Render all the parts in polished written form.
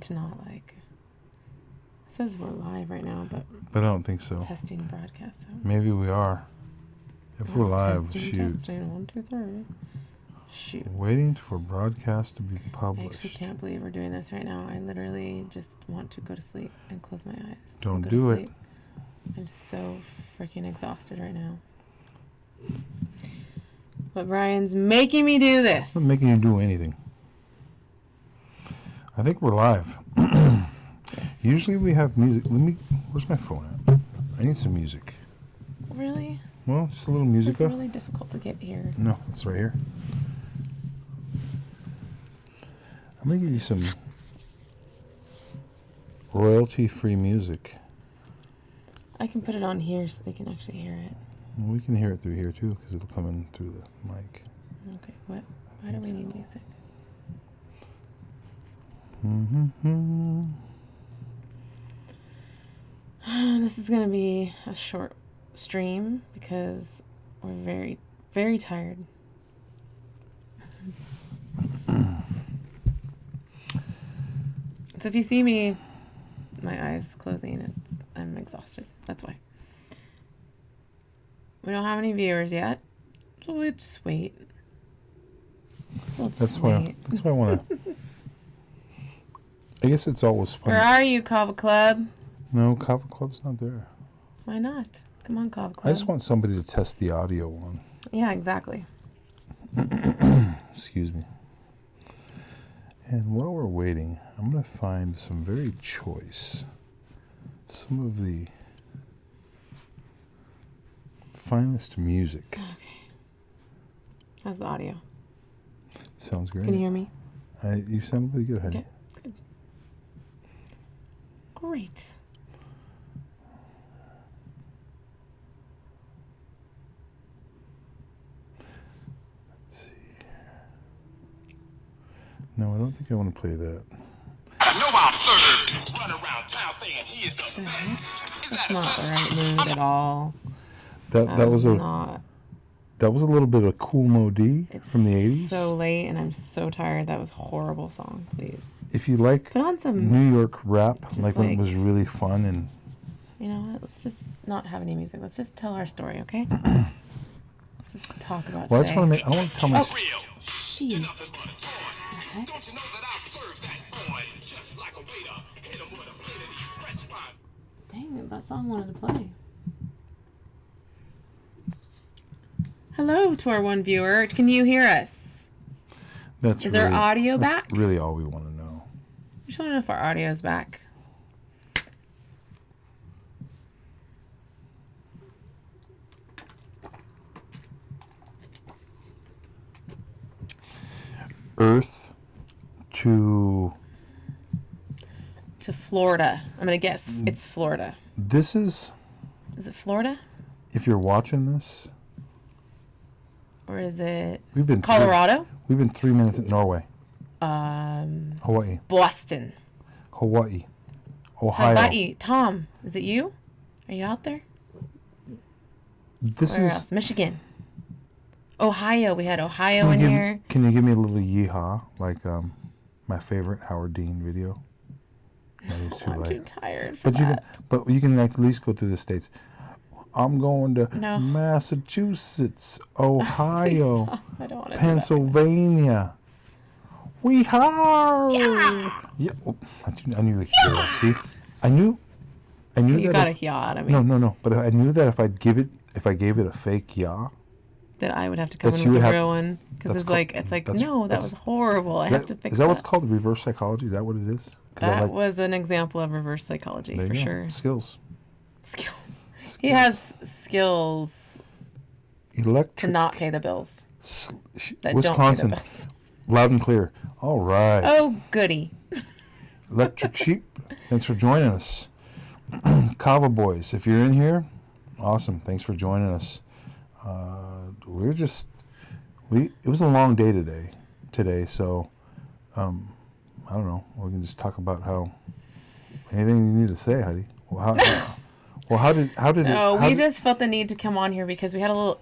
to not like. It says we're live right now, but I don't think so. Testing broadcast. So. Maybe we are. If we're live, testing, shoot. Testing, 1, 2, 3. Shoot. Waiting for broadcast to be published. I actually can't believe we're doing this right now. I literally just want to go to sleep and close my eyes. Don't do it. I'm so freaking exhausted right now. But Brian's making me do this. I'm not making you do anything. I think we're live. Yes. Usually we have music. Where's my phone at? I need some music. Really? Well, just a little music. It's really difficult to get here. No, it's right here. I'm going to give you some royalty-free music. I can put it on here so they can actually hear it. Well, we can hear it through here, too, because it'll come in through the mic. Okay, what? Why do we need music? This is going to be a short stream because we're very, very tired. So if you see me, my eyes closing, I'm exhausted. That's why. We don't have any viewers yet, so we'll just wait. That's why I want to. I guess it's always fun. Where are you, Kava Club? No, Kava Club's not there. Why not? Come on, Kava Club. I just want somebody to test the audio on. Yeah, exactly. Excuse me. And while we're waiting, I'm going to find some very choice, some of the finest music. Okay. How's the audio? Sounds great. Can you hear me? You sound really good, honey. Okay, good. Great. Let's see. No, I don't think I want to play that. That's not the right mood at all. That was not. That was a little bit of Cool Mo D from the 80s. It's so late and I'm so tired. That was a horrible song. Please. If you like put on some New York rap, like when it was really fun and... You know what? Let's just not have any music. Let's just tell our story, okay? Let's just talk about Well, today. I want to tell my... Jeez. Okay. Dang it, that song wanted to play. Hello to our one viewer. Can you hear us? Is our audio back? That's really all we want to know. We just want to know if our audio is back. Earth to Florida. I'm going to guess it's Florida. This is... Is it Florida? If you're watching this... Or is it we've been Colorado? We've been 3 minutes at Norway. Hawaii. Boston. Hawaii. Ohio. Hawaii. Tom, is it you? Are you out there? Where else? Michigan. Ohio. We had Ohio in here. Can you give me a little yeehaw, like my favorite Howard Dean video? I'm too tired for But you can at least go through the states. I'm going to Massachusetts, Ohio, I don't want to Pennsylvania. We are. Yeah. Oh, I knew it. Yeah. See, I knew you that. Got a yaw at me. No. But I knew that if I gave it a fake yaw, that I would have to come in with a real one because it's like no, that was horrible. I have to fix that. Is that what's called reverse psychology? Is that what it is? That was an example of reverse psychology for sure. Skills. He has skills to not pay the bills. Wisconsin, don't pay the bills. Loud and clear. All right. Oh, goody. Electric Sheep, thanks for joining us. Kava Boys, if you're in here, awesome. Thanks for joining us. It was a long day today, so I don't know. We can just talk about anything you need to say, Heidi. How did we just felt the need to come on here because we had a little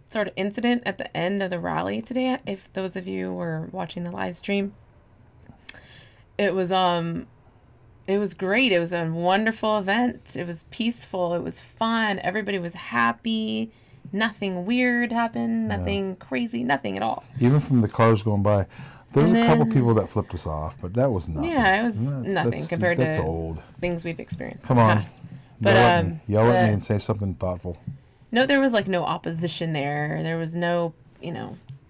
sort of incident at the end of the rally today, if those of you were watching the live stream. it was great. It was a wonderful event. It was peaceful. It was fun. Everybody was happy. Nothing weird happened. Nothing crazy. Nothing at all. Even from the cars going by. There was a couple people that flipped us off, but that was nothing. Yeah, it was nothing compared to old. things we've experienced. Come on. But yell at me and say something thoughtful. No, there was like no opposition there. There was no,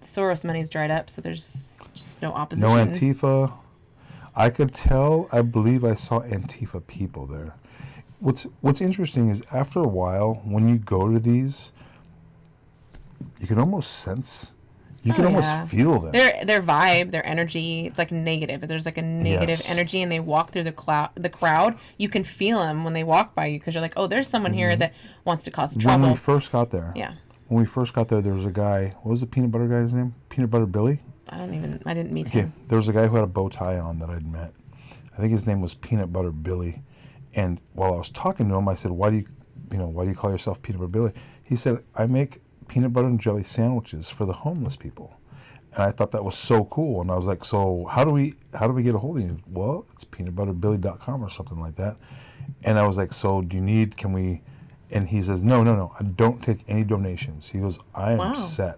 Soros money's dried up, so there's just no opposition. No Antifa. I could tell. I believe I saw Antifa people there. What's interesting is after a while, when you go to these, you can almost sense. You can almost feel them. Their vibe, their energy, it's like negative. There's like a negative energy, and they walk through the crowd. You can feel them when they walk by you because you're like, oh, there's someone here that wants to cause trouble. When we first got there. Yeah. When we first got there was a guy. What was the peanut butter guy's name? Peanut Butter Billy? I didn't meet him. There was a guy who had a bow tie on that I'd met. I think his name was Peanut Butter Billy. And while I was talking to him, I said, why do you call yourself Peanut Butter Billy? He said, I make peanut butter and jelly sandwiches for the homeless people. And I thought that was so cool. And I was like, so how do we get a hold of you? Well, it's peanutbutterbilly.com or something like that. And I was like, so can we? And he says, no, I don't take any donations. He goes, I am set.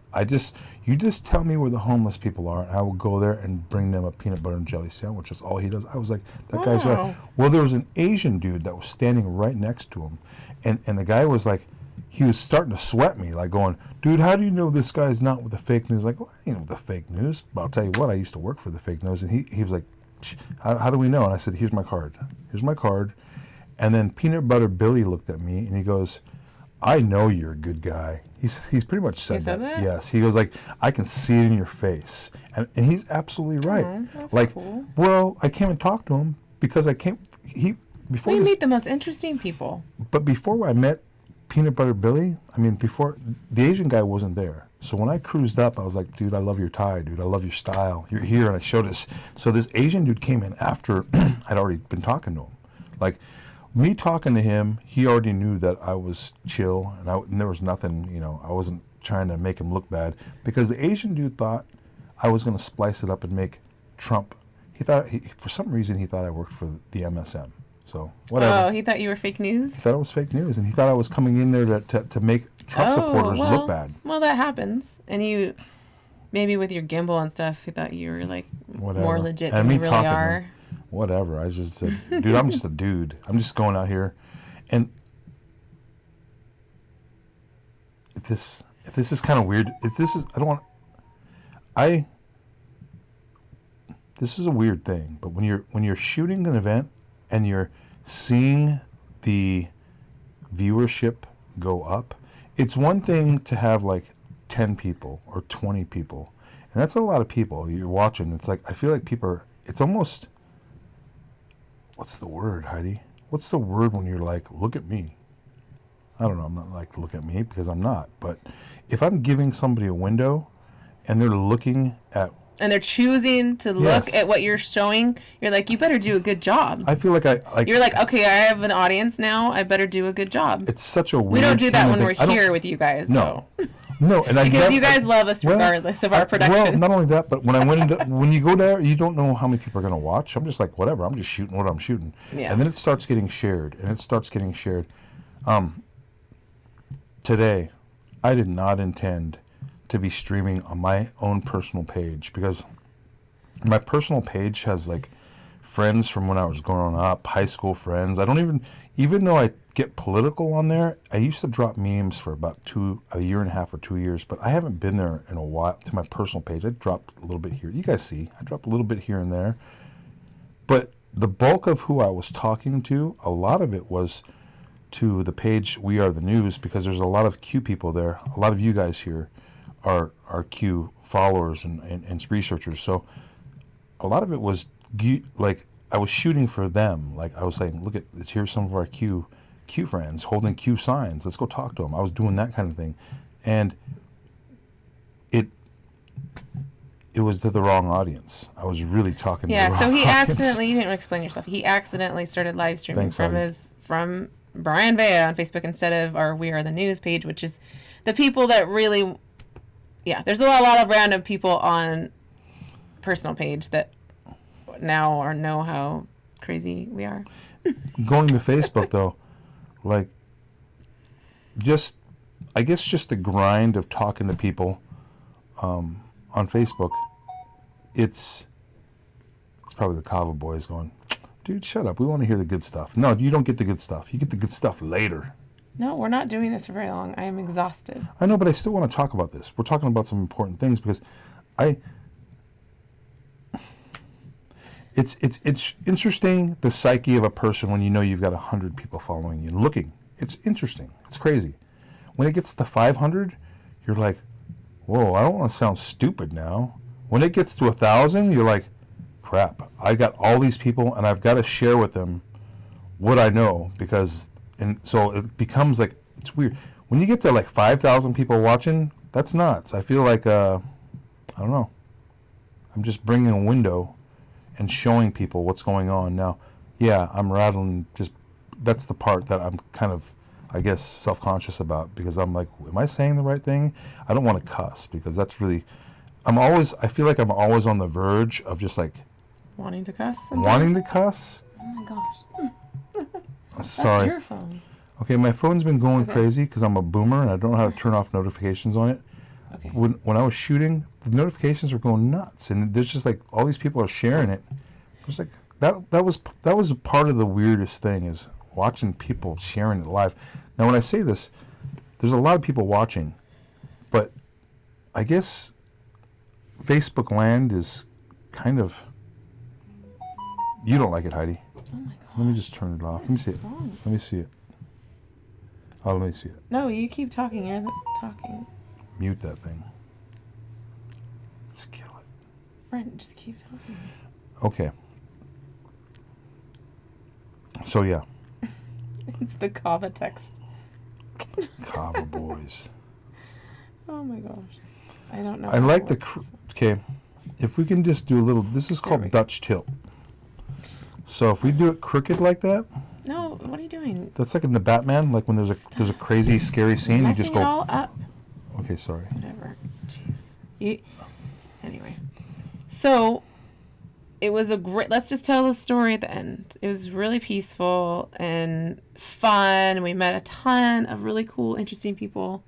You just tell me where the homeless people are, and I will go there and bring them a peanut butter and jelly sandwich. That's all he does. I was like, that guy's right. Well, there was an Asian dude that was standing right next to him. And the guy was like, he was starting to sweat me, like going, dude, how do you know this guy's not with the fake news? Like, well, I ain't with the fake news. But I'll tell you what, I used to work for the fake news. And he was like, how do we know? And I said, here's my card. And then Peanut Butter Billy looked at me and he goes, I know you're a good guy. He's pretty much said that. Yes. He goes like, I can see it in your face. And he's absolutely right. That's cool. Well, I came and talked to him because before we meet the most interesting people. But before I met Peanut Butter Billy, before, the Asian guy wasn't there. So when I cruised up, I was like, dude, I love your tie, dude. I love your style. You're here. And I showed this. So this Asian dude came in after I'd already been talking to him. Like, me talking to him, he already knew that I was chill and there was nothing, I wasn't trying to make him look bad because the Asian dude thought I was going to splice it up and make Trump. For some reason, he thought I worked for the MSM. So whatever. Oh, he thought you were fake news? He thought it was fake news, and he thought I was coming in there to make Trump supporters look bad. Well, that happens. And you, maybe with your gimbal and stuff, he thought you were like more legit than you really are. Whatever. I just said, dude, I'm just a dude. I'm just going out here. And if this is kind of weird, this is a weird thing, but when you're shooting an event and you're seeing the viewership go up, it's one thing to have like 10 people or 20 people. And that's a lot of people you're watching. It's like, I feel like it's almost, what's the word, Heidi? What's the word when you're like, look at me? I don't know. I'm not like, look at me because I'm not. But if I'm giving somebody a window and they're looking at, and they're choosing to look at what you're showing, you're like, you better do a good job. I feel like you're like, okay, I have an audience now. I better do a good job. It's such a weird. We don't do that when we're here with you guys. No. No, and because you guys love us regardless of our production. Well, not only that, but when I went into, when you go there, you don't know how many people are going to watch. I'm just like, whatever. I'm just shooting what I'm shooting, and then it starts getting shared, Today, I did not intend to be streaming on my own personal page because my personal page has like friends from when I was growing up, high school friends. I don't even though I get political on there, I used to drop memes for about a year and a half or 2 years, but I haven't been there in a while to my personal page. I dropped a little bit here. You guys see, I dropped a little bit here and there. But the bulk of who I was talking to, a lot of it was to the page We Are the News because there's a lot of Q people there. A lot of you guys here are Q followers and researchers. So a lot of it was like I was shooting for them. Like I was saying, look here's some of our Q friends holding Q signs. Let's go talk to them. I was doing that kind of thing, and it was to the wrong audience. I was really talking to the wrong audience. Accidentally, you didn't explain yourself. He accidentally started live streaming from Brian Vea on Facebook instead of our We Are the News page, which is the people that really, there's a lot of random people on personal page that now or know how crazy we are. Going to Facebook though, like, I guess just the grind of talking to people on Facebook. It's probably the Kava boys going, dude, shut up. We want to hear the good stuff. No, you don't get the good stuff. You get the good stuff later. No, we're not doing this for very long. I am exhausted. I know, but I still want to talk about this. We're talking about some important things because it's interesting, the psyche of a person when you know you've got 100 people following you and looking. It's interesting. It's crazy. When it gets to 500, you're like, whoa, I don't want to sound stupid now. When it gets to 1,000, you're like, crap, I got all these people and I've got to share with them what I know and so it becomes like, it's weird. When you get to like 5,000 people watching, that's nuts. I feel like, I don't know. I'm just bringing a window and showing people what's going on. Now, yeah, I'm rattling, that's the part that I'm kind of, I guess, self-conscious about because I'm like, am I saying the right thing? I don't want to cuss because that's really, I feel like I'm always on the verge of just like, wanting to cuss? Wanting to cuss? Oh my gosh. Sorry. That's your phone. Okay, my phone's been going crazy because I'm a boomer and I don't know how to turn off notifications on it. Okay. When I was shooting, the notifications were going nuts, and there's just like all these people are sharing it. It was like that was a part of the weirdest thing is watching people sharing it live. Now, when I say this, there's a lot of people watching, but I guess Facebook land is kind of. You don't like it, Heidi. Oh my god. Let me just turn it off. Let me see it. Let me see it. Oh, let me see it. No, you keep talking. You're talking. Mute that thing. Just kill it. Brent, just keep talking. Okay. So, yeah. It's the Kava text. Kava boys. Oh my gosh. I don't know. I like okay. If we can just do a little. This is called Dutch tilt. So if we do it crooked like that. No, what are you doing? That's like in the Batman, like when there's a crazy, scary scene, you just go. It all up. Okay, sorry. Whatever. Jeez. Anyway, so it was a great. Let's just tell the story at the end. It was really peaceful and fun. We met a ton of really cool, interesting people.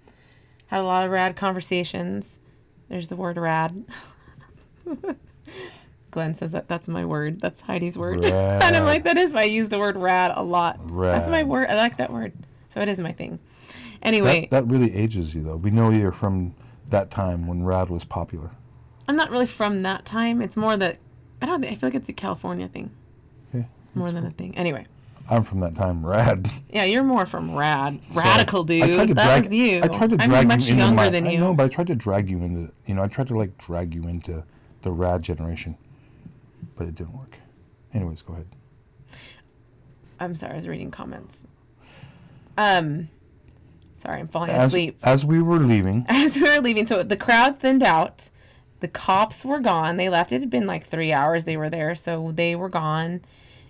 Had a lot of rad conversations. There's the word rad. Glenn says that's my word. That's Heidi's word. And I'm like, that is. I use the word rad a lot. Rad. That's my word. I like that word. So it is my thing. Anyway. That really ages you, though. We know you're from that time when rad was popular. I'm not really from that time. It's more that, I feel like it's a California thing. Okay. More than a thing. Anyway. I'm from that time, rad. Yeah, you're more from rad. Radical, dude. That was you. I tried to drag much you into younger than you. I know, but I tried to drag you into, I tried to like drag you into the rad generation. But it didn't work. Anyways, go ahead. I'm sorry, I was reading comments. Sorry, I'm falling asleep. As we were leaving. So the crowd thinned out. The cops were gone. They left. It had been like 3 hours they were there, so they were gone.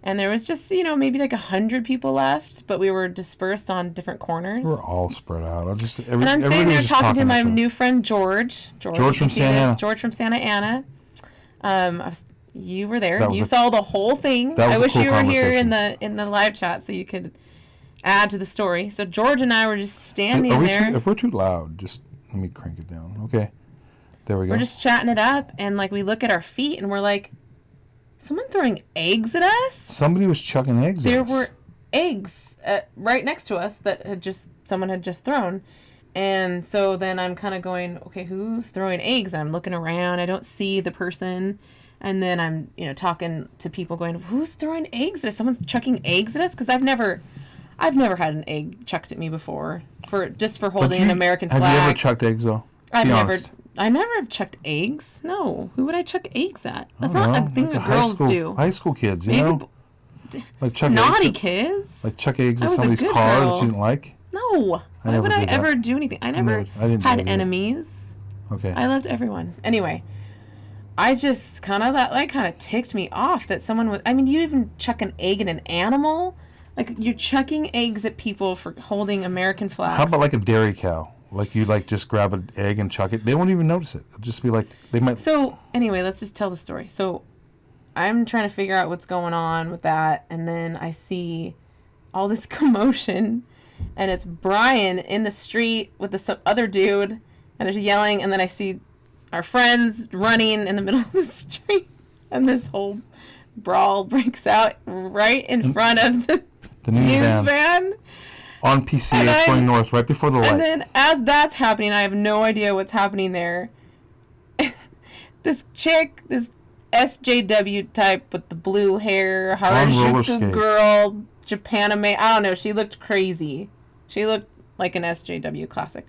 And there was just, maybe like 100 people left, but we were dispersed on different corners. We're all spread out. And I'm sitting there talking to my new friend George. George from Santa Ana. George from Santa Ana. You were there. You saw the whole thing. I wish you were here in the live chat so you could add to the story. So George and I were just standing there. If we're too loud, just let me crank it down. Okay. There we go. We're just chatting it up, and like we look at our feet, and we're like, someone throwing eggs at us? Somebody was chucking eggs at us. There were eggs right next to us that someone had just thrown. And so then I'm kind of going, okay, who's throwing eggs? And I'm looking around. I don't see the person. And then I'm, talking to people going, who's throwing eggs at us? Someone's chucking eggs at us? Because I've never had an egg chucked at me before for holding an American flag. Have you ever chucked eggs, though? I never have chucked eggs. No. Who would I chuck eggs at? That's not a thing that girls do. High school kids, know? Like chuck naughty eggs kids. Like chuck eggs at somebody's car that you didn't like? No. Why would I ever do anything? I never had enemies. Okay. I loved everyone. Anyway, I just kind of ticked me off that someone was, you even chuck an egg at an animal? Like, you're chucking eggs at people for holding American flags. How about like a dairy cow? Like you just grab an egg and chuck it. They won't even notice it. It'll just be like they might. So anyway, let's just tell the story. So I'm trying to figure out what's going on with that, and then I see all this commotion, and it's Brian in the street with this other dude, and there's yelling, and then I see our friends running in the middle of the street, and this whole brawl breaks out right in front of the news van. On PCH going north, right before the light. And then as that's happening, I have no idea what's happening there. This chick, this SJW type with the blue hair, Harajuku girl, Japanime, I don't know, she looked crazy. She looked like an SJW classic.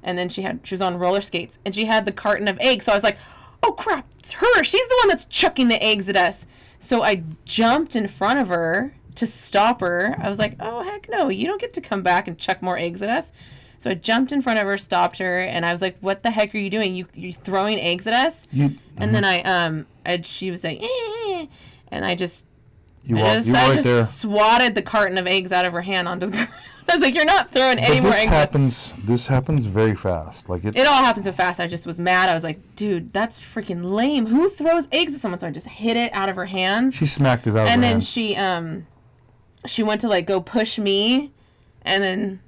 And then she was on roller skates, and she had the carton of eggs, so I was like, oh crap, it's her, she's the one that's chucking the eggs at us. So I jumped in front of her to stop her. I was like, oh heck no, you don't get to come back and chuck more eggs at us. So I jumped in front of her, stopped her, and I was like, what the heck are you doing? You throwing eggs at us? And then she was like, and I just swatted the carton of eggs out of her hand onto the ground. I was like, you're not throwing any more eggs. This happens very fast. Like it all happens so fast. I just was mad. I was like, dude, that's freaking lame. Who throws eggs at someone? So I just hit it out of her hands. She smacked it out of her hand. And then she went to like go push me, and then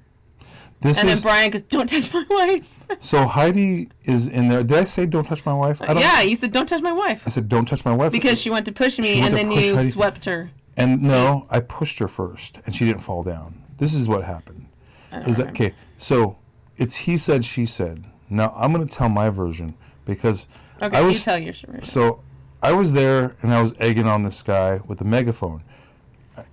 then Brian goes, don't touch my wife. So Heidi is in there. Did I say don't touch my wife? You said don't touch my wife. I said don't touch my wife. Because she went to push me, and then you Heidi. Swept her. And no, I pushed her first, and she didn't fall down. This is what happened. Okay, so it's he said, she said. Now I'm going to tell my version because you tell your version. So I was there, and I was egging on this guy with a megaphone.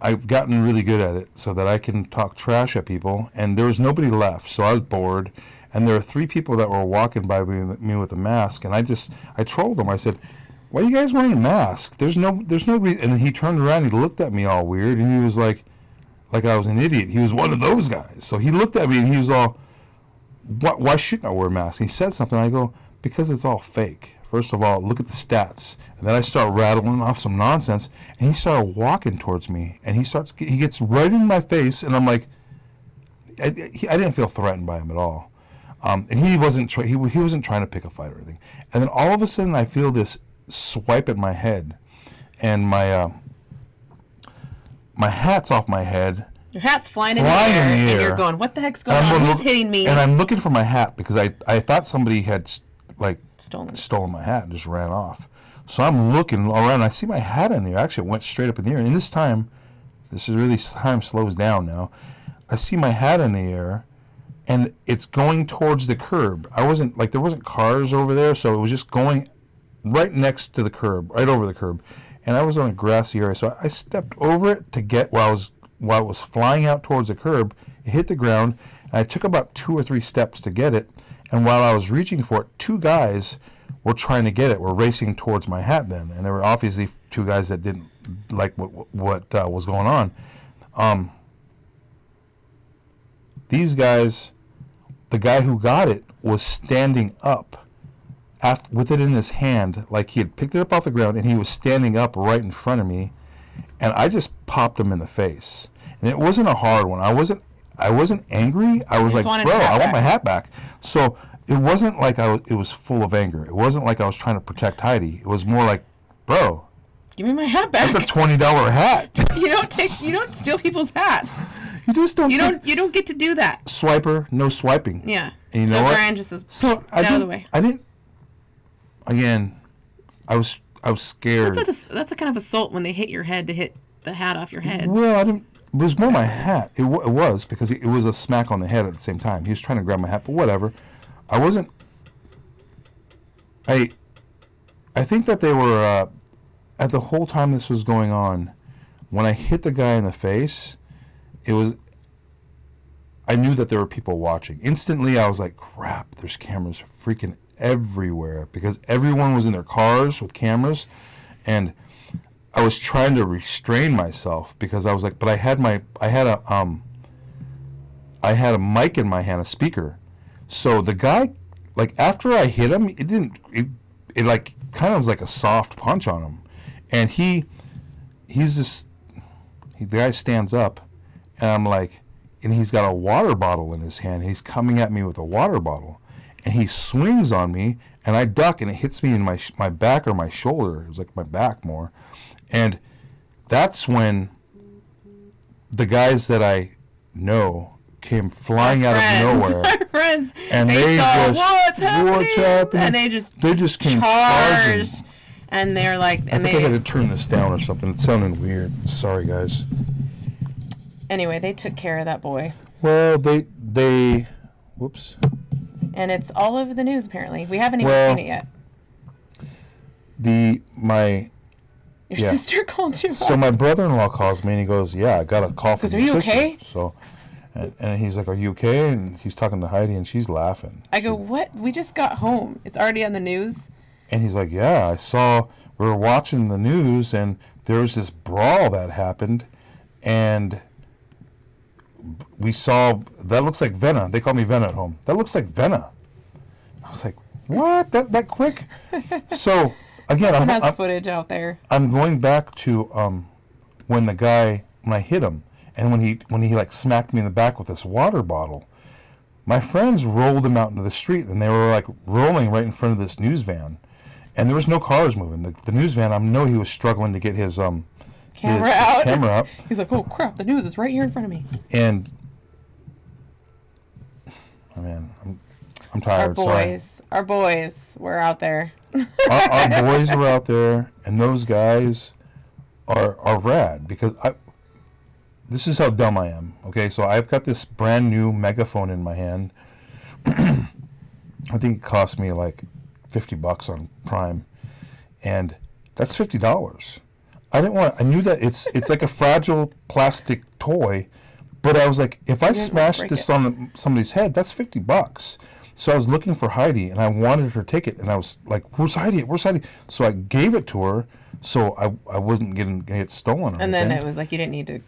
I've gotten really good at it so that I can talk trash at people, and there was nobody left, so I was bored, and there were 3 people that were walking by me with a mask, and I trolled them. I said, why are you guys wearing a mask? There's no reason. And then he turned around, he looked at me all weird, and he was like I was an idiot. He was one of those guys. So he looked at me, and he was all, why shouldn't I wear a mask? And he said something. I go, because it's all fake. First of all, look at the stats. And then I start rattling off some nonsense, and he started walking towards me, and he gets right in my face, and I'm like, I didn't feel threatened by him at all. And he wasn't he wasn't trying to pick a fight or anything. And then all of a sudden I feel this swipe at my head, and my hat's off my head. Your hat's flying in the air, and you're going, what the heck's going on? Who's hitting me? And I'm looking for my hat because I thought somebody had stolen my hat and just ran off. So I'm looking around, and I see my hat in the air. Actually, it went straight up in the air. And time slows down now. I see my hat in the air, and it's going towards the curb. There wasn't cars over there, so it was just going right next to the curb, right over the curb. And I was on a grassy area, so I stepped over it to get while it was flying out towards the curb. It hit the ground, and I took about 2 or 3 steps to get it. And while I was reaching for it, 2 guys were trying to get it, were racing towards my hat then. And there were obviously 2 guys that didn't like what was going on. These guys, the guy who got it was standing up with it in his hand, like he had picked it up off the ground, and he was standing up right in front of me. And I just popped him in the face. And it wasn't a hard one. I wasn't angry. I was like, bro, I want my hat back. So it wasn't like it was full of anger. It wasn't like I was trying to protect Heidi. It was more like, bro, give me my hat back. That's a $20 hat. You don't steal people's hats. You just don't. You don't get to do that. Swiper, no swiping. Yeah. And you know what? Brian just says, out of the way. I didn't. Again, I was scared. That's a kind of assault when they hit your head to hit the hat off your head. Well, I didn't. It was more my hat. It was because it was a smack on the head at the same time. He was trying to grab my hat, but whatever. I wasn't. I think that they were at the whole time this was going on. When I hit the guy in the face, I knew that there were people watching. Instantly, I was like, crap, there's cameras freaking everywhere because everyone was in their cars with cameras, and I was trying to restrain myself because I was like, but I had a mic in my hand, a speaker. So the guy, like after I hit him, it like kind of was like a soft punch on him, and the guy stands up, and I'm like, and he's got a water bottle in his hand. He's coming at me with a water bottle, and he swings on me, and I duck, and it hits me in my back or my shoulder. It was like my back more, And that's when the guys that I know came flying out of nowhere. Our friends. And they saw, what's happening? And they just came charged. charging. And they're like, I think I had to turn this down or something. It sounded weird. Sorry, guys. Anyway, they took care of that boy. Well, they whoops. And it's all over the news, apparently. We haven't even seen it yet. Your sister called you. So my brother-in-law calls me and he goes, "Yeah, I got a call from your sister." Are you okay? So, and he's like, "Are you okay?" And he's talking to Heidi and she's laughing. I go, "What? We just got home. It's already on the news." And he's like, "Yeah, we were watching the news and there was this brawl that happened, and we saw that looks like Venna. They call me Venna at home. That looks like Venna." I was like, "What? That quick?" So. Again, Someone has footage out there. I'm going back to when I hit him, and when he like smacked me in the back with this water bottle. My friends rolled him out into the street, and they were like rolling right in front of this news van, and there was no cars moving. The news van, I know he was struggling to get his camera out. Camera up. He's like, "Oh crap! The news is right here in front of me." And oh man, I'm tired. Our boys were out there. our boys were out there, and those guys are rad because this is how dumb I am. Okay, so I've got this brand new megaphone in my hand. I think it cost me like $50 on Prime, and that's $50. I knew that it's like a fragile plastic toy, but I was like, if I smash this on somebody's head, that's $50. So I was looking for Heidi, and I wanted her to take it, and I was like, "Where's Heidi? Where's Heidi?" So I gave it to her, so I wasn't going to get stolen. And then it was like you didn't need to.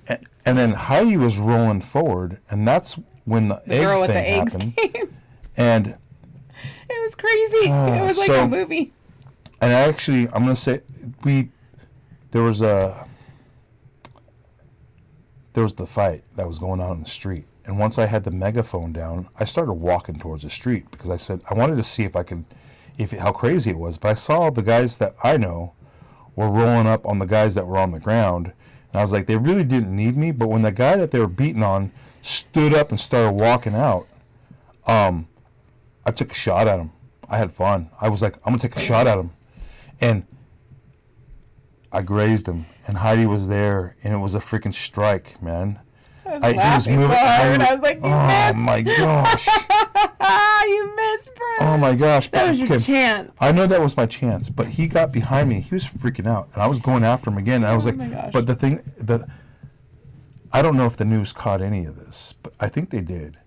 And then Heidi was rolling forward, and that's when the egg girl with thing the eggs happened. came. And it was crazy. It was like a movie. And I'm going to say there was the fight that was going on in the street. And once I had the megaphone down, I started walking towards the street because I said I wanted to see how crazy it was. But I saw the guys that I know were rolling up on the guys that were on the ground, and I was like, they really didn't need me. But when the guy that they were beating on stood up and started walking out, I took a shot at him. I had fun. I was like, I'm gonna take a shot at him, and I grazed him. And Heidi was there, and it was a freaking strike, man. He was moving so hard. I was like, you missed. Oh my gosh. You missed, bro. Oh my gosh. That was your chance. I know that was my chance, but he got behind me. He was freaking out, and I was going after him again. And I was but I don't know if the news caught any of this, but I think they did.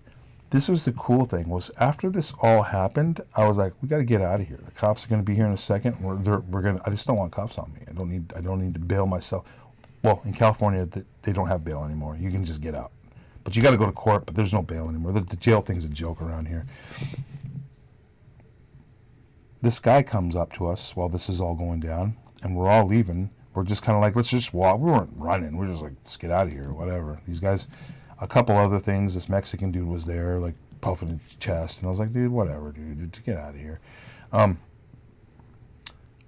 This was the cool thing, was after this all happened, I was like, we got to get out of here. The cops are going to be here in a second. I just don't want cops on me. I don't need to bail myself. Well, in California, they don't have bail anymore. You can just get out. But you got to go to court, but there's no bail anymore. The jail thing's a joke around here. This guy comes up to us while this is all going down, and we're all leaving. We're just kind of like, let's just walk. We weren't running. We're just like, let's get out of here, whatever. These guys, a couple other things. This Mexican dude was there, like, puffing his chest. And I was like, dude, whatever, dude. Just get out of here.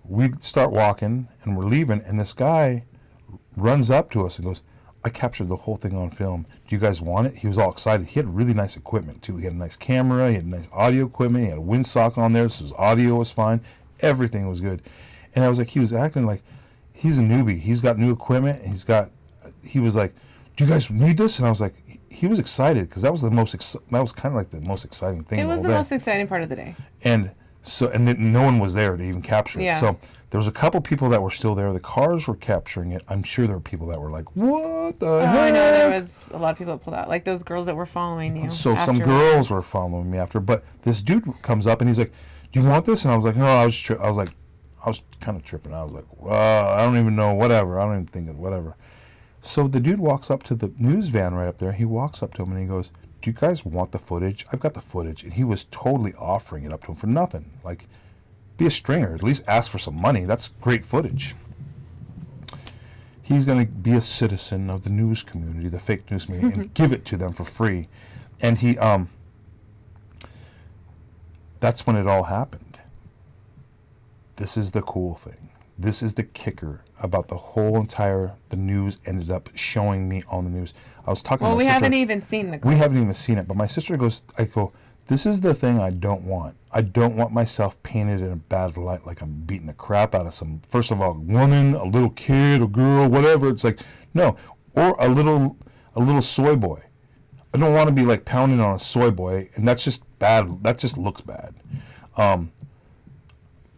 We start walking, and we're leaving, and this guy runs up to us and goes, I captured the whole thing on film. Do you guys want it? He was all excited. He had really nice equipment, too. He had a nice camera. He had nice audio equipment. He had a windsock on there, so his audio was fine. Everything was good. And I was like, he was acting like he's a newbie. He's got new equipment. He was like, do you guys need this? And I was like, he was excited because that was kind of like the most exciting thing. It was the most exciting part of the day. And then no one was there to even capture it. Yeah. So there was a couple people that were still there. The cars were capturing it. I'm sure there were people that were like, what the heck? I know there was a lot of people that pulled out. Like those girls that were following you. So some girls were following me after. But this dude comes up and he's like, do you want this? And I was like, no, I was kind of tripping. I was like, well, I don't even know, whatever. I don't even think of whatever. So the dude walks up to the news van right up there. He walks up to him and he goes, do you guys want the footage? I've got the footage. And he was totally offering it up to him for nothing. Like, be a stringer. At least ask for some money. That's great footage. He's going to be a citizen of the news community, the fake news community, and give it to them for free. And he, that's when it all happened. This is the cool thing. this is the kicker about the whole entire, the news ended up showing me on the news. I was talking to my we sister. haven't even seen the clip. We haven't even seen it, but my sister goes, I go, this is the thing I don't want. I don't want myself painted in a bad light, like I'm beating the crap out of some, first of all, woman, a little kid, a girl, whatever. It's like, no. Or a little soy boy. I don't want to be like pounding on a soy boy, and that's just bad. That just looks bad.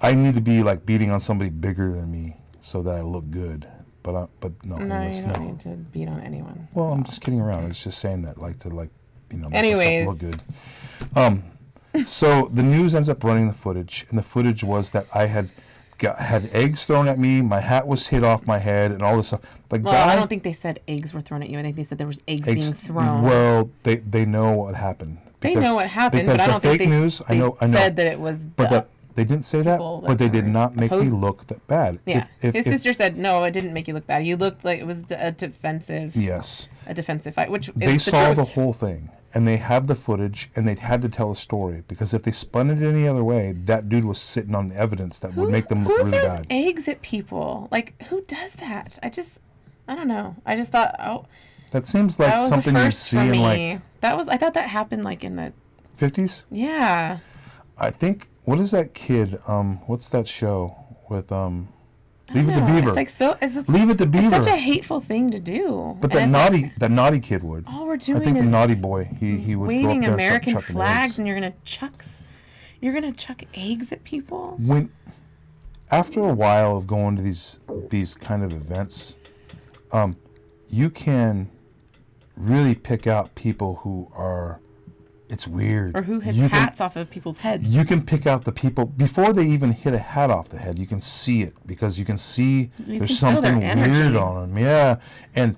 I need to be like beating on somebody bigger than me so that I look good. But no. No, Anyways, you don't need to beat on anyone. Well, I'm just kidding around. It's just saying that, like, to, like, make Anyways. myself look good. So the news ends up running the footage, and the footage was that I had eggs thrown at me, my hat was hit off my head, and all this stuff. The guy, I don't think they said eggs were thrown at you. I think they said there was eggs being thrown. Well, they know what happened. They know what happened, because but I don't the think fake news. I know. said that it was. They didn't say that, but they did not make me look that bad. Yeah, his sister said no, it didn't make you look bad. You looked like it was a defensive. Yes. A defensive fight, which they is saw the the whole thing, and they have the footage, and they had to tell a story, because if they spun it any other way, that dude was sitting on evidence that would make them look really bad. Who throws eggs at people? Like, who does that? I don't know. I just thought, that seems like something you see in like. I thought that happened like in the 50s. Yeah. I think, what is that kid? What's that show with Leave It to Beaver? Leave It to Beaver. It's such a hateful thing to do. But that naughty kid would. All we're doing I think is the naughty boy. He would waving go up there American and start chucking flags, eggs. and you're gonna chuck eggs at people. After a while of going to these kind of events, you can really pick out people who are. It's weird. Or who hits hats off of people's heads. You can pick out the people before they even hit a hat off the head. You can see it, because you can see there's something weird on them. Yeah, and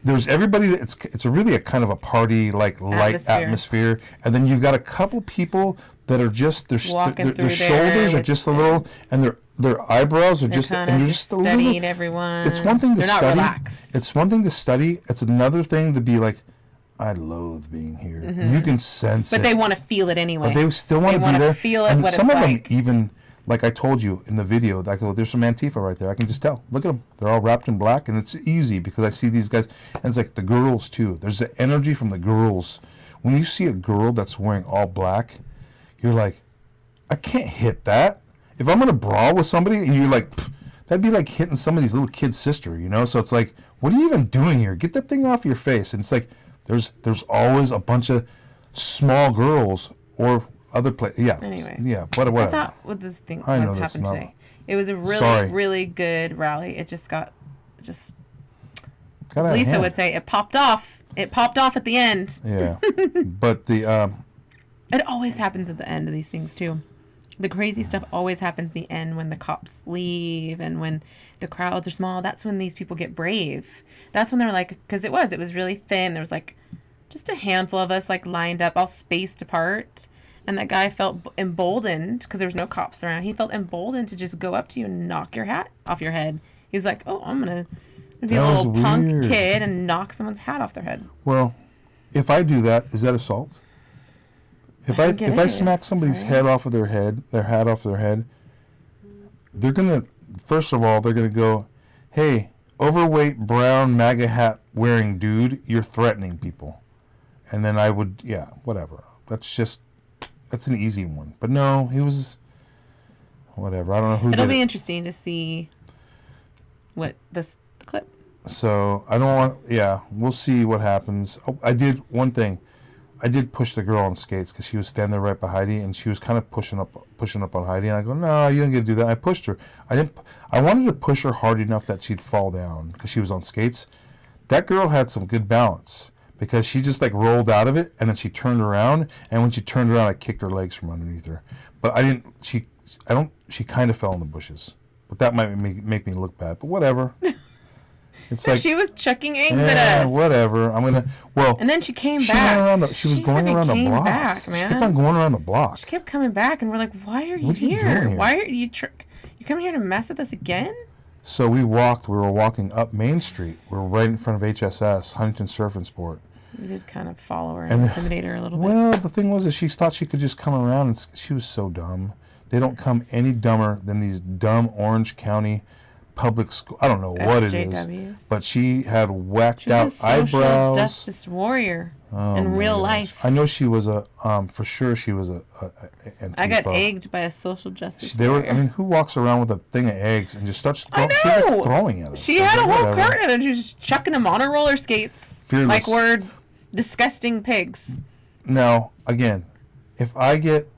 there's everybody. It's really a kind of a party, like light atmosphere. And then you've got a couple people that are just their shoulders are just a little, and their eyebrows are just, and you're just studying everyone. It's one thing to study. Not relaxed. It's one thing to study. It's another thing to be like, I loathe being here. Mm-hmm. And you can sense it. But they want to feel it anyway. But they still want to be there. Feel it, and what some it's of like. them even, like I told you in the video, I go, there's some Antifa right there. I can just tell. Look at them. They're all wrapped in black, and it's easy because I see these guys. And it's like the girls, too. There's the energy from the girls. When you see a girl that's wearing all black, you're like, I can't hit that. If I'm going to brawl with somebody, and you're like, that'd be like hitting somebody's little kid's sister, you know? So it's like, what are you even doing here? Get that thing off your face. And it's like, there's always a bunch of small girls or other places. Yeah. Anyway. Yeah. Whatever. That's not what this thing happened today. It was a really, really good rally. It just as Lisa would say, it popped off. It popped off at the end. Yeah. But it always happens at the end of these things too. The crazy stuff always happens at the end when the cops leave and when the crowds are small. That's when these people get brave. That's when they're like, because it was really thin. There was like just a handful of us like lined up, all spaced apart. And that guy felt emboldened because there was no cops around. He felt emboldened to just go up to you and knock your hat off your head. He was like, oh, I'm going to be a little punk kid and knock someone's hat off their head. Well, if I do that, is that assault? If I smack somebody's head off of their hat off their head, they're gonna first of all they're gonna go, hey, overweight brown MAGA hat wearing dude, you're threatening people, and then I would whatever. That's an easy one. But no, he was whatever. I don't know who. It'll be interesting to see what this clip. So I don't want. Yeah, we'll see what happens. Oh, I did one thing. I did push the girl on skates because she was standing there right by Heidi, and she was kind of pushing up on Heidi. And I go, no, you don't get to do that. And I pushed her. I wanted to push her hard enough that she'd fall down because she was on skates. That girl had some good balance because she just like rolled out of it, and then she turned around. And when she turned around, I kicked her legs from underneath her. But I didn't. She kind of fell in the bushes. But that might make me look bad. But whatever. It's like she was chucking eggs at us. Whatever. And then she came back. She was going around the block. Back, man. She kept on going around the block. She kept coming back, and we're like, "Why are you here? Why are you? You coming here to mess with us again?" So we were walking up Main Street. We were right in front of HSS, Huntington Surf and Sport. We did kind of follow her and intimidate her a little bit. Well, the thing was that she thought she could just come around, and she was so dumb. They don't come any dumber than these dumb Orange County public school. I don't know what it is, SJWs. but she had whacked She was out a social eyebrows. justice warrior Oh, in my real gosh. life. I know she was a for sure she was a Antifa. I got egged by a social justice They were. warrior. I mean, who walks around with a thing of eggs and just starts I she was know! like throwing at us? She I was had a like, whole whatever. carton and she was just chucking them on her roller skates. Fearless. Like we're disgusting pigs. Now, again, if I get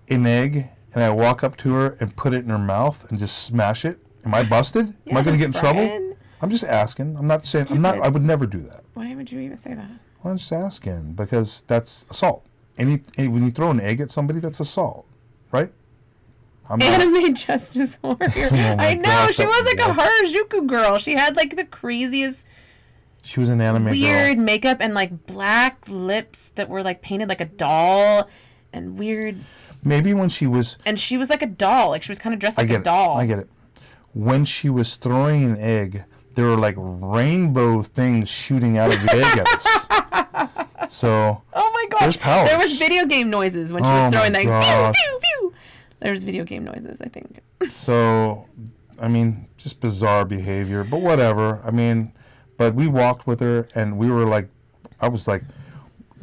an egg and I walk up to her and put it in her mouth and just smash it, am I busted? Am I going to get in trouble? Brian. I'm just asking. I'm not saying. I'm not. Stupid. I would never do that. Why would you even say that? Well, I'm just asking because that's assault. When you throw an egg at somebody, that's assault, right? I'm not- Anime justice warrior. Oh my I know, gosh, she that was like was- a Harajuku girl. She had like the craziest She was an anime weird girl. makeup and like black lips that were like painted like a doll and weird. Maybe when she was. And she was like a doll. Like she was kind of dressed I like get a it. doll. I get it. When she was throwing an egg, there were like rainbow things shooting out of the egg at us. So Oh my god. There's powers. There was video game noises when she Oh was throwing my things. Pew, gosh. pew, pew. There was video game noises, I think. So, I mean, just bizarre behavior, but whatever. I mean, but we walked with her, and we were like, I was like,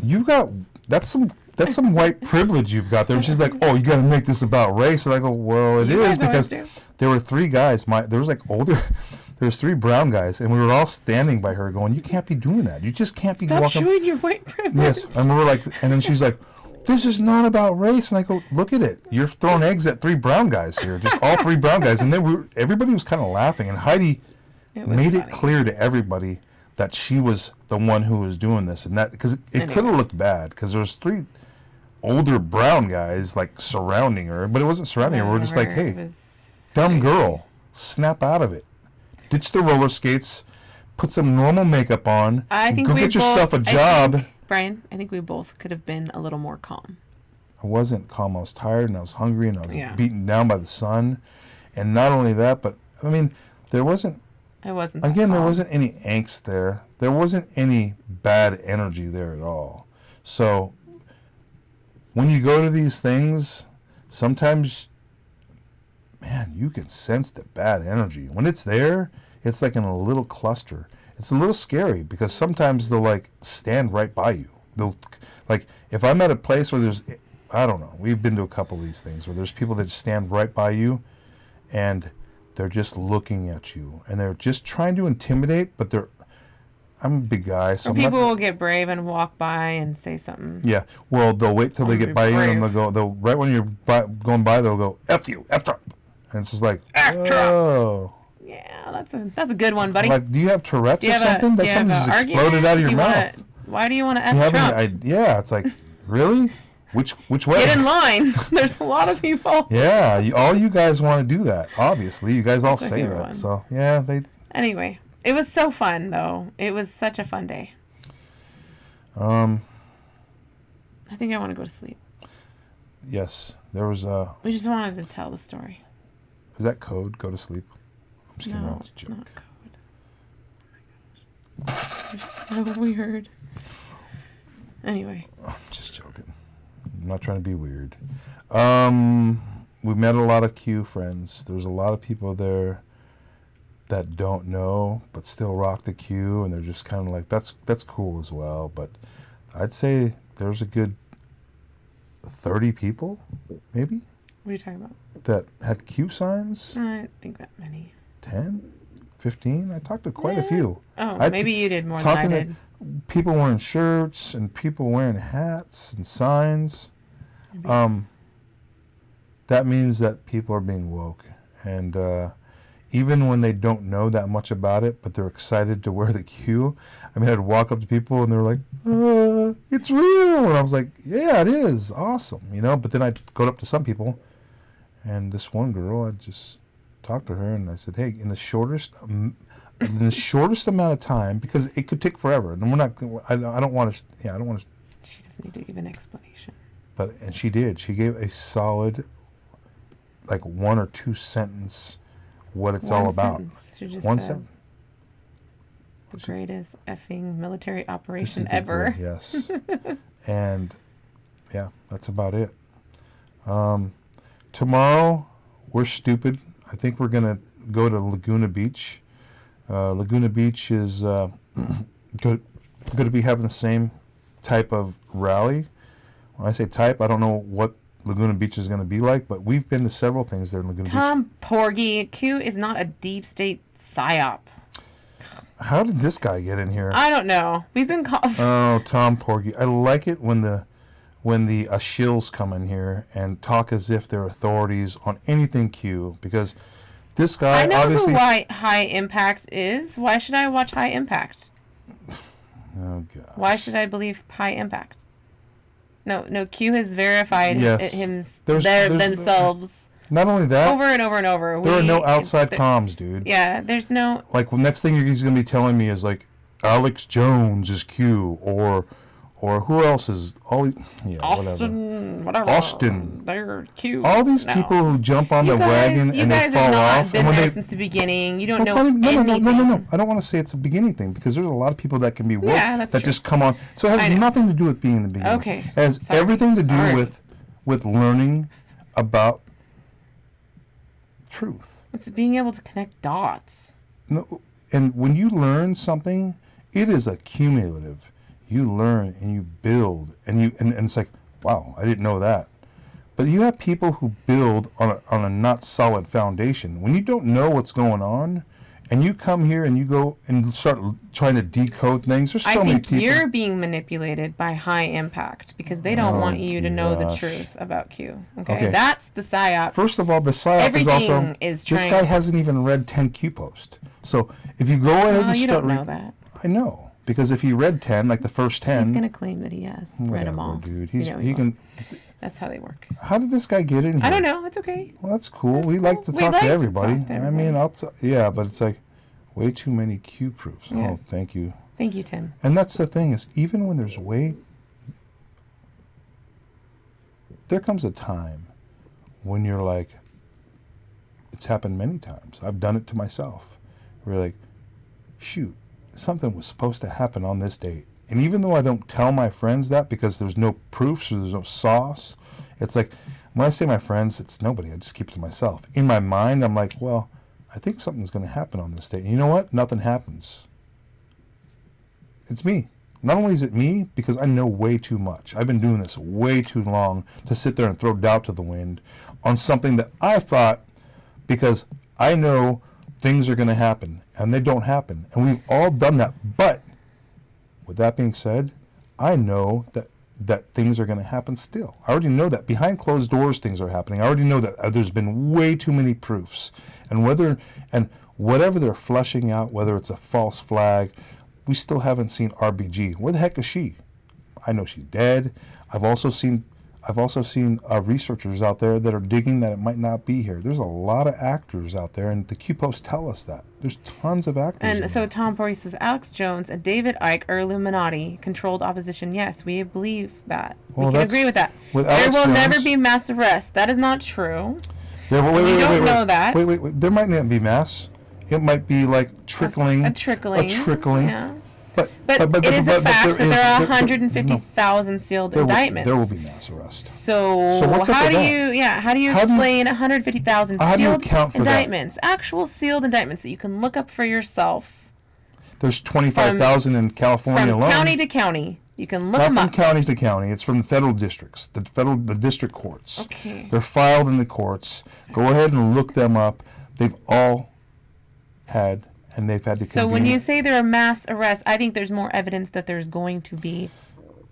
you got that's some white privilege you've got there. And she's like, oh, you got to make this about race. And I go, well, it You is guys always because do. there were three guys. There was like older. There was three brown guys, and we were all standing by her, going, you can't be doing that. You just can't be Stop walking. showing your white privilege. Yes, and we were like, and then she's like, this is not about race. And I go, look at it. You're throwing eggs at three brown guys here, just all three brown guys. And then everybody was kind of laughing. And Heidi It was made funny. it clear to everybody that she was the one who was doing this. And that, because it Anyway. could have looked bad, because there was three older brown guys, like, surrounding her. But it wasn't surrounding her. We're just like, Whatever. It hey, was dumb crazy. girl, snap out of it. Ditch the roller skates. Put some normal makeup on. I think go we get yourself both, a job. Brian, I think we both could have been a little more calm. I wasn't calm. I was tired and I was hungry and I was Yeah. beaten down by the sun. And not only that, but I mean, there wasn't, I wasn't. that again, there calm. wasn't any angst there. There wasn't any bad energy there at all. So when you go to these things, sometimes, man, you can sense the bad energy. When it's there, it's like in a little cluster. It's a little scary because sometimes they'll like stand right by you. They'll, like, if I'm at a place where there's, I don't know, we've been to a couple of these things where there's people that just stand right by you and they're just looking at you and they're just trying to intimidate, but I'm a big guy, so Or I'm not, people will get brave and walk by and say something. yeah, well, they'll wait till they I'm get by you and brave. they'll right when you're going by, they'll go, F you, F Trump. And it's just like, F Trump. oh. Yeah, that's a good one, buddy. Like, do you have Tourette's do you or have something? do That you have something a just argument? exploded out of Do your you mouth. Why do you want to F You have Trump? any, yeah, it's like, really? Which way? Get in line. There's a lot of people. Yeah, all you guys want to do that. Obviously, you guys all That's my say favorite that. one. So yeah, they. Anyway, it was so fun, though. It was such a fun day. I think I want to go to sleep. Yes, there was a. We just wanted to tell the story. Is that code? Go to sleep. I'm just kidding. No, It's a it's joke. not code. Oh my gosh. You're so weird. Anyway. I'm just joking. I'm not trying to be weird. We met a lot of Q friends. There's a lot of people there that don't know but still rock the Q, and they're just kind of like, that's cool as well. But I'd say there's a good 30 people, maybe, What are you talking about? that had Q signs. I don't think that many. 10, 15. I talked to quite a Yeah. few. Oh, I maybe you did more than I talking did. to people wearing shirts and people wearing hats and signs. Maybe. That means that people are being woke, and even when they don't know that much about it, but they're excited to wear the Q. I mean, I'd walk up to people and they're like, "It's real," and I was like, "Yeah, it is awesome," you know. But then I'd go up to some people, and this one girl, I'd just talk to her, and I said, "Hey, in the shortest amount of time, because it could take forever, and we're not. I don't want to. Yeah, I don't want to." She doesn't need to give an explanation. And she did. She gave a solid, like, 1 or 2 sentence what it's all about. Sentence. She just One said, sentence. the greatest effing military This operation is the ever. great- yes. And yeah, that's about it. tomorrow, we're stupid. I think we're going to go to Laguna Beach. Laguna Beach is going to be having the same type of rally. When I say type, I don't know what Laguna Beach is going to be like, but we've been to several things there in Laguna Beach. Tom Porgy, Q is not a deep state psyop. How did this guy get in here? I don't know. We've been Oh, Tom Porgy. I like it when the shills come in here and talk as if they're authorities on anything Q, because this guy I know obviously. who High Impact is. Why should I watch High Impact? Oh God. Why should I believe High Impact? No. Q has verified themselves. Not only that, over and over and over. There are no outside comms, dude. Yeah, there's no. Like, next thing he's going to be telling me is, like, Alex Jones is Q, or who else is always. Yeah, Austin, whatever. Austin. They're Q. All these people who jump on the wagon and they fall off. You guys have not been there since the beginning. You don't know anything. No. I don't want to say it's the beginning thing, because there's a lot of people that can be woke that true. Just come on. So it has nothing to do with being in the beginning. Okay. It has everything to do with learning about truth. It's being able to connect dots. No, and when you learn something, it is accumulative. You learn and you build, and it's like, wow, I didn't know that. But you have people who build on a not solid foundation. When you don't know what's going on, and you come here and you go and start trying to decode things, there's so many people. I think you're being manipulated by High Impact, because they don't want you to know the truth about Q. Okay, that's the psyop. First of all, the psyop is also this guy hasn't even read 10 Q posts. So if you go ahead and you start don't know that. I know. Because if he read 10, like the first 10... He's going to claim that he has read them all. Dude. He can... That's how they work. How did this guy get in here? I don't know. It's okay. Well, that's cool. We like to talk to everybody. I mean, but it's like way too many Q proofs. Yes. Oh, thank you. Thank you, Tim. And that's the thing is, even when there's there comes a time when you're like, it's happened many times. I've done it to myself. We're like, shoot. Something was supposed to happen on this date. And even though I don't tell my friends that because there's no proofs or there's no sauce, it's like, when I say my friends, it's nobody. I just keep it to myself. In my mind, I'm like, well, I think something's going to happen on this date. And you know what? Nothing happens. It's me. Not only is it me, because I know way too much. I've been doing this way too long to sit there and throw doubt to the wind on something that I thought, because I know things are going to happen, and they don't happen. And we've all done that. But with that being said, I know that things are going to happen still. I already know that. Behind closed doors, things are happening. I already know that there's been way too many proofs. And whatever they're fleshing out, whether it's a false flag, we still haven't seen RBG. Where the heck is she? I know she's dead. I've also seen researchers out there that are digging that it might not be here. There's a lot of actors out there, and the Q posts tell us that. There's tons of actors. And so Tom Porgy says, Alex Jones and David Icke are Illuminati, controlled opposition. Yes, we believe that. We can agree with that. There will never be mass arrest. That is not true. We don't know that. Wait. There might not be mass. It might be like trickling. A trickling. Yeah. But it is a fact that there are 150,000 sealed indictments. There will be mass arrest. So how do you explain 150,000 sealed indictments? Actual sealed indictments that you can look up for yourself. There's 25,000 in California alone. From county to county. You can look them up. Not from county to county. It's from the federal districts, the district courts. Okay. They're filed in the courts. Go ahead and look them up. They've all had... And they've had to convene. So when you say there are mass arrests, I think there's more evidence that there's going to be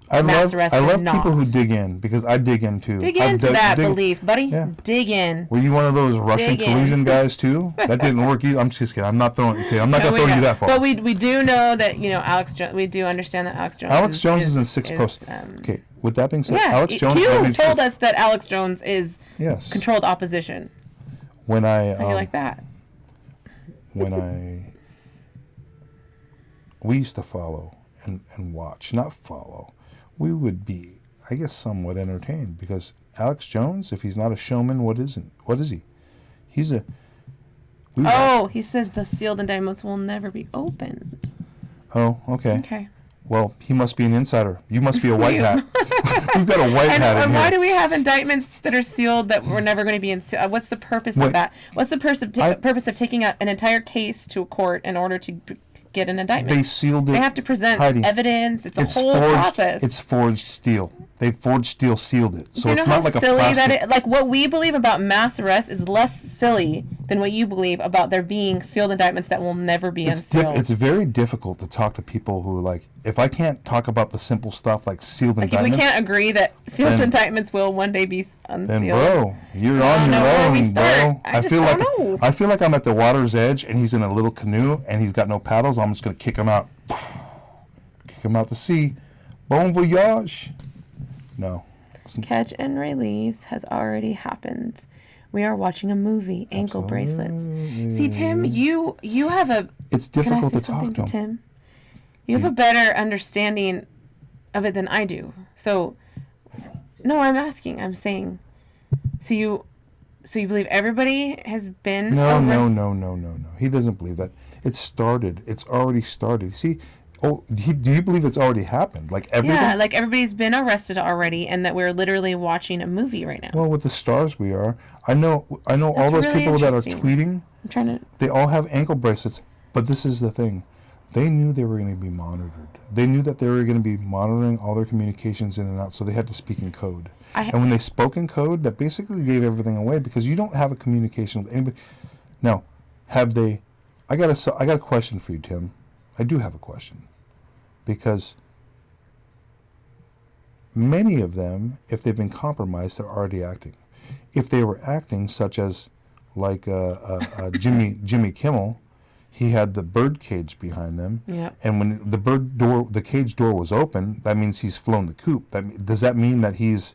mass arrests. I love people who dig in, because I dig in too. Dig into that belief, buddy. Yeah. Dig in. Were you one of those Russian collusion guys too? That didn't work either. I'm just kidding. I'm not throwing. Okay, I'm not going to throw you that far. But we do know that Alex Jones. We do understand that Alex Jones. Is in 6 posts. Okay. With that being said, Alex Jones. Q told us that Alex Jones is controlled opposition. How do you like that? We used to follow and watch, not follow. We would be, I guess, somewhat entertained, because Alex Jones, if he's not a showman, what is he? He's a... He says the sealed indictments will never be opened. Oh, okay. Okay. Well, he must be an insider. You must be a white hat. We've got a white hat in And here. why do we have indictments that are sealed that we're never going to be in? What's the purpose of that? What's the purpose of taking an entire case to a court in order to get an indictment? They sealed it. They have to present Heidi, evidence. It's a whole process. It's forged steel. They forged steel, sealed it. So Do you it's know not how like a silly plastic. that like what we believe about mass arrest is less silly than what you believe about there being sealed indictments that will never be unsealed. It's very difficult to talk to people who, like, if I can't talk about the simple stuff like sealed Like indictments. if we can't agree that sealed indictments will one day be unsealed. Then, bro, you're on your own, bro. I feel like I'm at the water's edge and he's in a little canoe and he's got no paddles. I'm just gonna kick him out. Kick him out to sea. Bon voyage. No. Catch and release has already happened. We are watching a movie, Ankle Bracelets. See, Tim, you have a... It's difficult to talk to Tim? You have a better understanding of it than I do. So, no, I'm asking. I'm saying, so you believe everybody has been... No. He doesn't believe that. It's started. It's already started. See... Oh, do you believe it's already happened? Like everything? Yeah, like everybody's been arrested already, and that we're literally watching a movie right now. Well, with the stars we are. I know all those really people that are interesting. tweeting. I'm trying to... They all have ankle bracelets, but this is the thing. They knew they were going to be monitored. They knew that they were going to be monitoring all their communications in and out, so they had to speak in code. And when they spoke in code, that basically gave everything away because you don't have a communication with anybody. Now, have they... I got a question for you, Tim. I do have a question. Because many of them, if they've been compromised, they're already acting. If they were acting, such as like Jimmy Kimmel, he had the bird cage behind them, and when the cage door was open, that means he's flown the coop. Does that mean that he's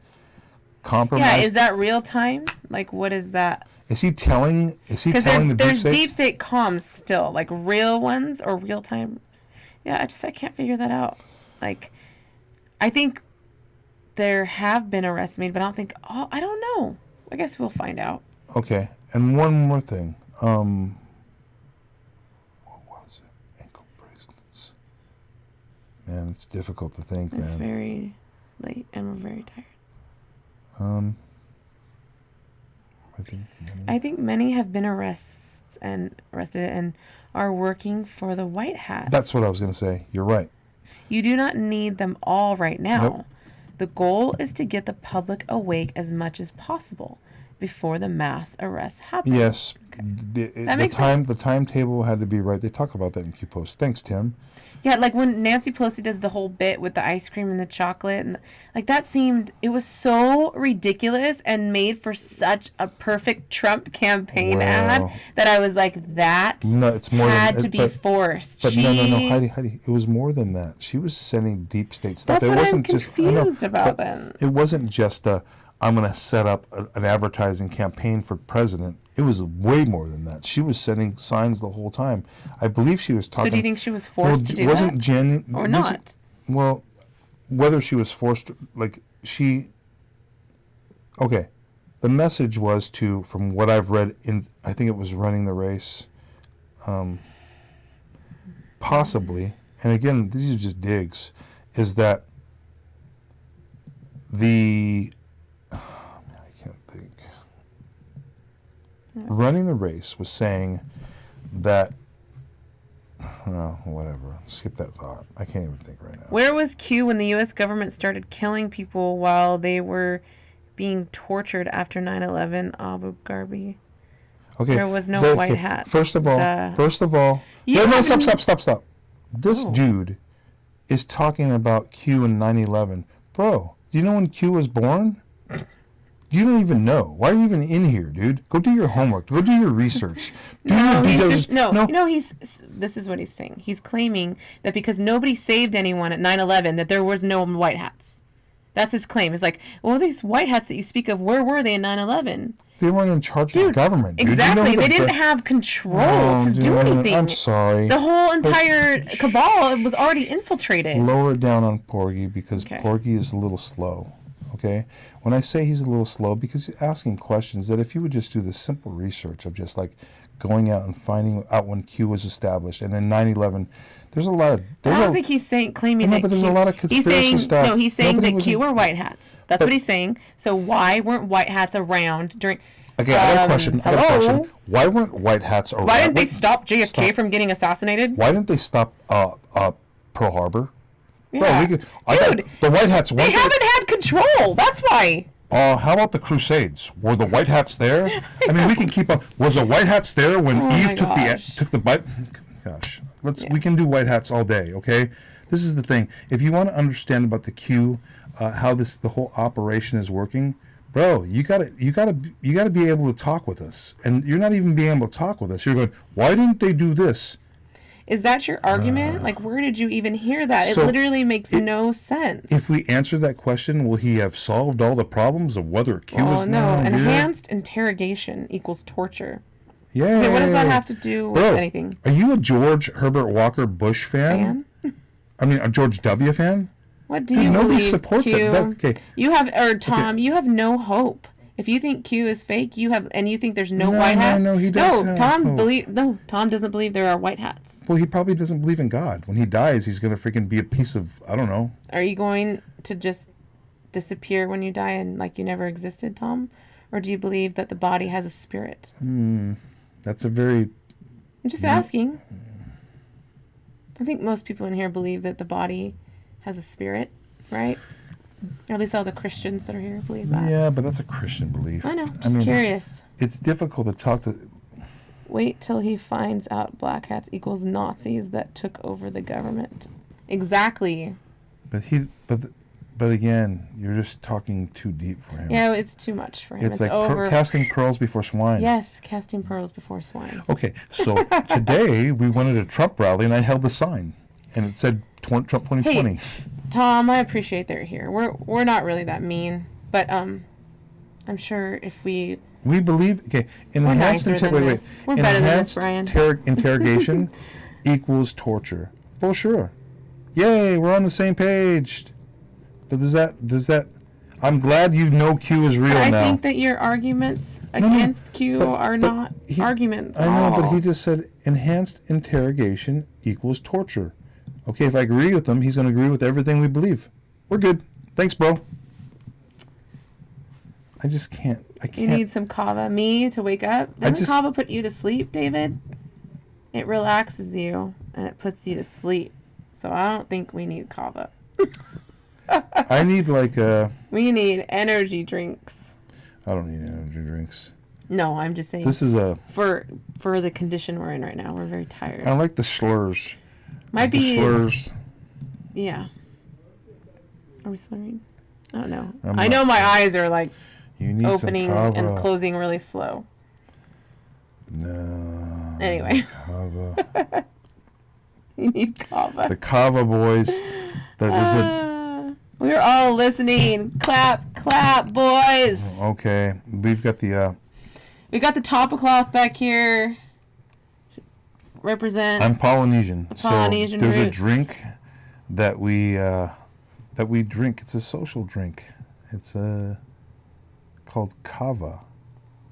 compromised? Yeah, is that real time? Like, what is that? Is he telling the deep state? Because there's deep state comms still, like real ones or real time. Yeah, I can't figure that out. Like, I think there have been arrests made, but I don't think... Oh, I don't know. I guess we'll find out. Okay, and one more thing. What was it? Ankle bracelets. Man, it's difficult to think, It's man. very late, and we're very tired. I think many have been arrested and are working for the White Hats. That's what I was going to say. You're right. You do not need them all right now. Nope. The goal is to get the public awake as much as possible before the mass arrests happen. Yes. Okay. That makes sense. The timetable had to be right. They talk about that in Q Post. Thanks, Tim. Yeah, like when Nancy Pelosi does the whole bit with the ice cream and the chocolate, and like that it was so ridiculous and made for such a perfect Trump campaign ad that I was like, had to be forced. But no, Heidi, it was more than that. She was sending deep state stuff. That's what I'm confused about then. It wasn't just I'm going to set up an advertising campaign for president. It was way more than that. She was sending signs the whole time. I believe she was talking... So do you think she was forced to do that? Or not? Well, whether she was forced... Okay. The message was from what I've read, I think it was Running the Race, possibly, and again, these are just digs, is that Running the Race was saying that, whatever, skip that thought. I can't even think right now. Where was Q when the U.S. government started killing people while they were being tortured after 9/11 Abu Ghraib? Okay. There was no white hats. First of all, stop. This dude is talking about Q and 9/11. Bro, do you know when Q was born? You don't even know. Why are you even in here, dude? Go do your homework. Go do your research. This is what he's saying. He's claiming that because nobody saved anyone at 9/11, that there was no white hats. That's his claim. It's like, well, these white hats that you speak of, where were they in 9/11? They weren't in charge of the government. Dude. Exactly. They didn't have control to do anything. I'm sorry. The whole entire cabal was already infiltrated. Lower it down on Porgy because Porgy is a little slow. Okay? When I say he's a little slow, because he's asking questions that if you would just do the simple research of just like going out and finding out when Q was established. And then 9/11, there's a lot of... I don't think he's claiming that but there's Q, a lot of conspiracy stuff. No, he's saying Nobody that Q were white hats. That's what he's saying. So why weren't white hats around during... Okay, I got a question. Why weren't white hats around? Why didn't they stop JFK from getting assassinated? Why didn't they stop Pearl Harbor? Yeah. Bro, the white hats... They haven't had control. That's why. How about the Crusades? Were the white hats there? I mean, we can keep up. Was the white hats there when Eve took the bite? Gosh, we can do white hats all day. Okay, this is the thing. If you want to understand about the Q, how the whole operation is working, bro, you gotta be able to talk with us, and you're not even being able to talk with us. You're going, why didn't they do this? Is that your argument? Like, where did you even hear that? It literally makes no sense. If we answer that question, will he have solved all the problems of whether Q is... no. Enhanced interrogation equals torture. Yeah. Okay, what does that have to do with anything? Are you a George Herbert Walker Bush fan? I mean, a George W. fan? What do you nobody believe, supports Q? it. Okay. You have, or Tom, you have no hope. If you think Q is fake, you think there's no white hats. No, he does. Tom doesn't believe there are white hats. Well, he probably doesn't believe in God. When he dies, he's gonna freaking be a piece of, I don't know. Are you going to just disappear when you die and like you never existed, Tom? Or do you believe that the body has a spirit? That's a very... I'm just asking. I think most people in here believe that the body has a spirit, right? Or at least all the Christians that are here believe that. Yeah, but that's a Christian belief. I know, just curious. It's difficult to talk to... Wait till he finds out black hats equals Nazis that took over the government. Exactly. But again, you're just talking too deep for him. Yeah, it's too much for him. It's like casting pearls before swine. Yes, casting pearls before swine. Okay, so today we went at a Trump rally and I held the sign and it said Trump 2020. Hey, Tom, I appreciate they're here. We're not really that mean, but I'm sure if we believe enhanced interrogation equals torture for sure. Yay, we're on the same page. But does that? I'm glad you know Q is real now. I think that your arguments against Q are not arguments. I know, but he just said enhanced interrogation equals torture. Okay, if I agree with him, he's going to agree with everything we believe. We're good. Thanks, bro. I just can't. You need some kava. Me to wake up. Doesn't kava put you to sleep, David? It relaxes you and it puts you to sleep. So I don't think we need kava. I need We need energy drinks. I don't need energy drinks. No, I'm just saying. This is for the condition we're in right now. We're very tired. I like the slurs. Might be the slurs. Yeah. Are we slurring? I don't know. I know my eyes are like opening and closing really slow. No. Anyway. Kava. You need kava. The kava boys. We're all listening. Clap, clap, boys. Okay, we got the top of cloth back here. Represent. I'm Polynesian. Polynesian so there's roots. a drink that we drink. It's a social drink. It's called kava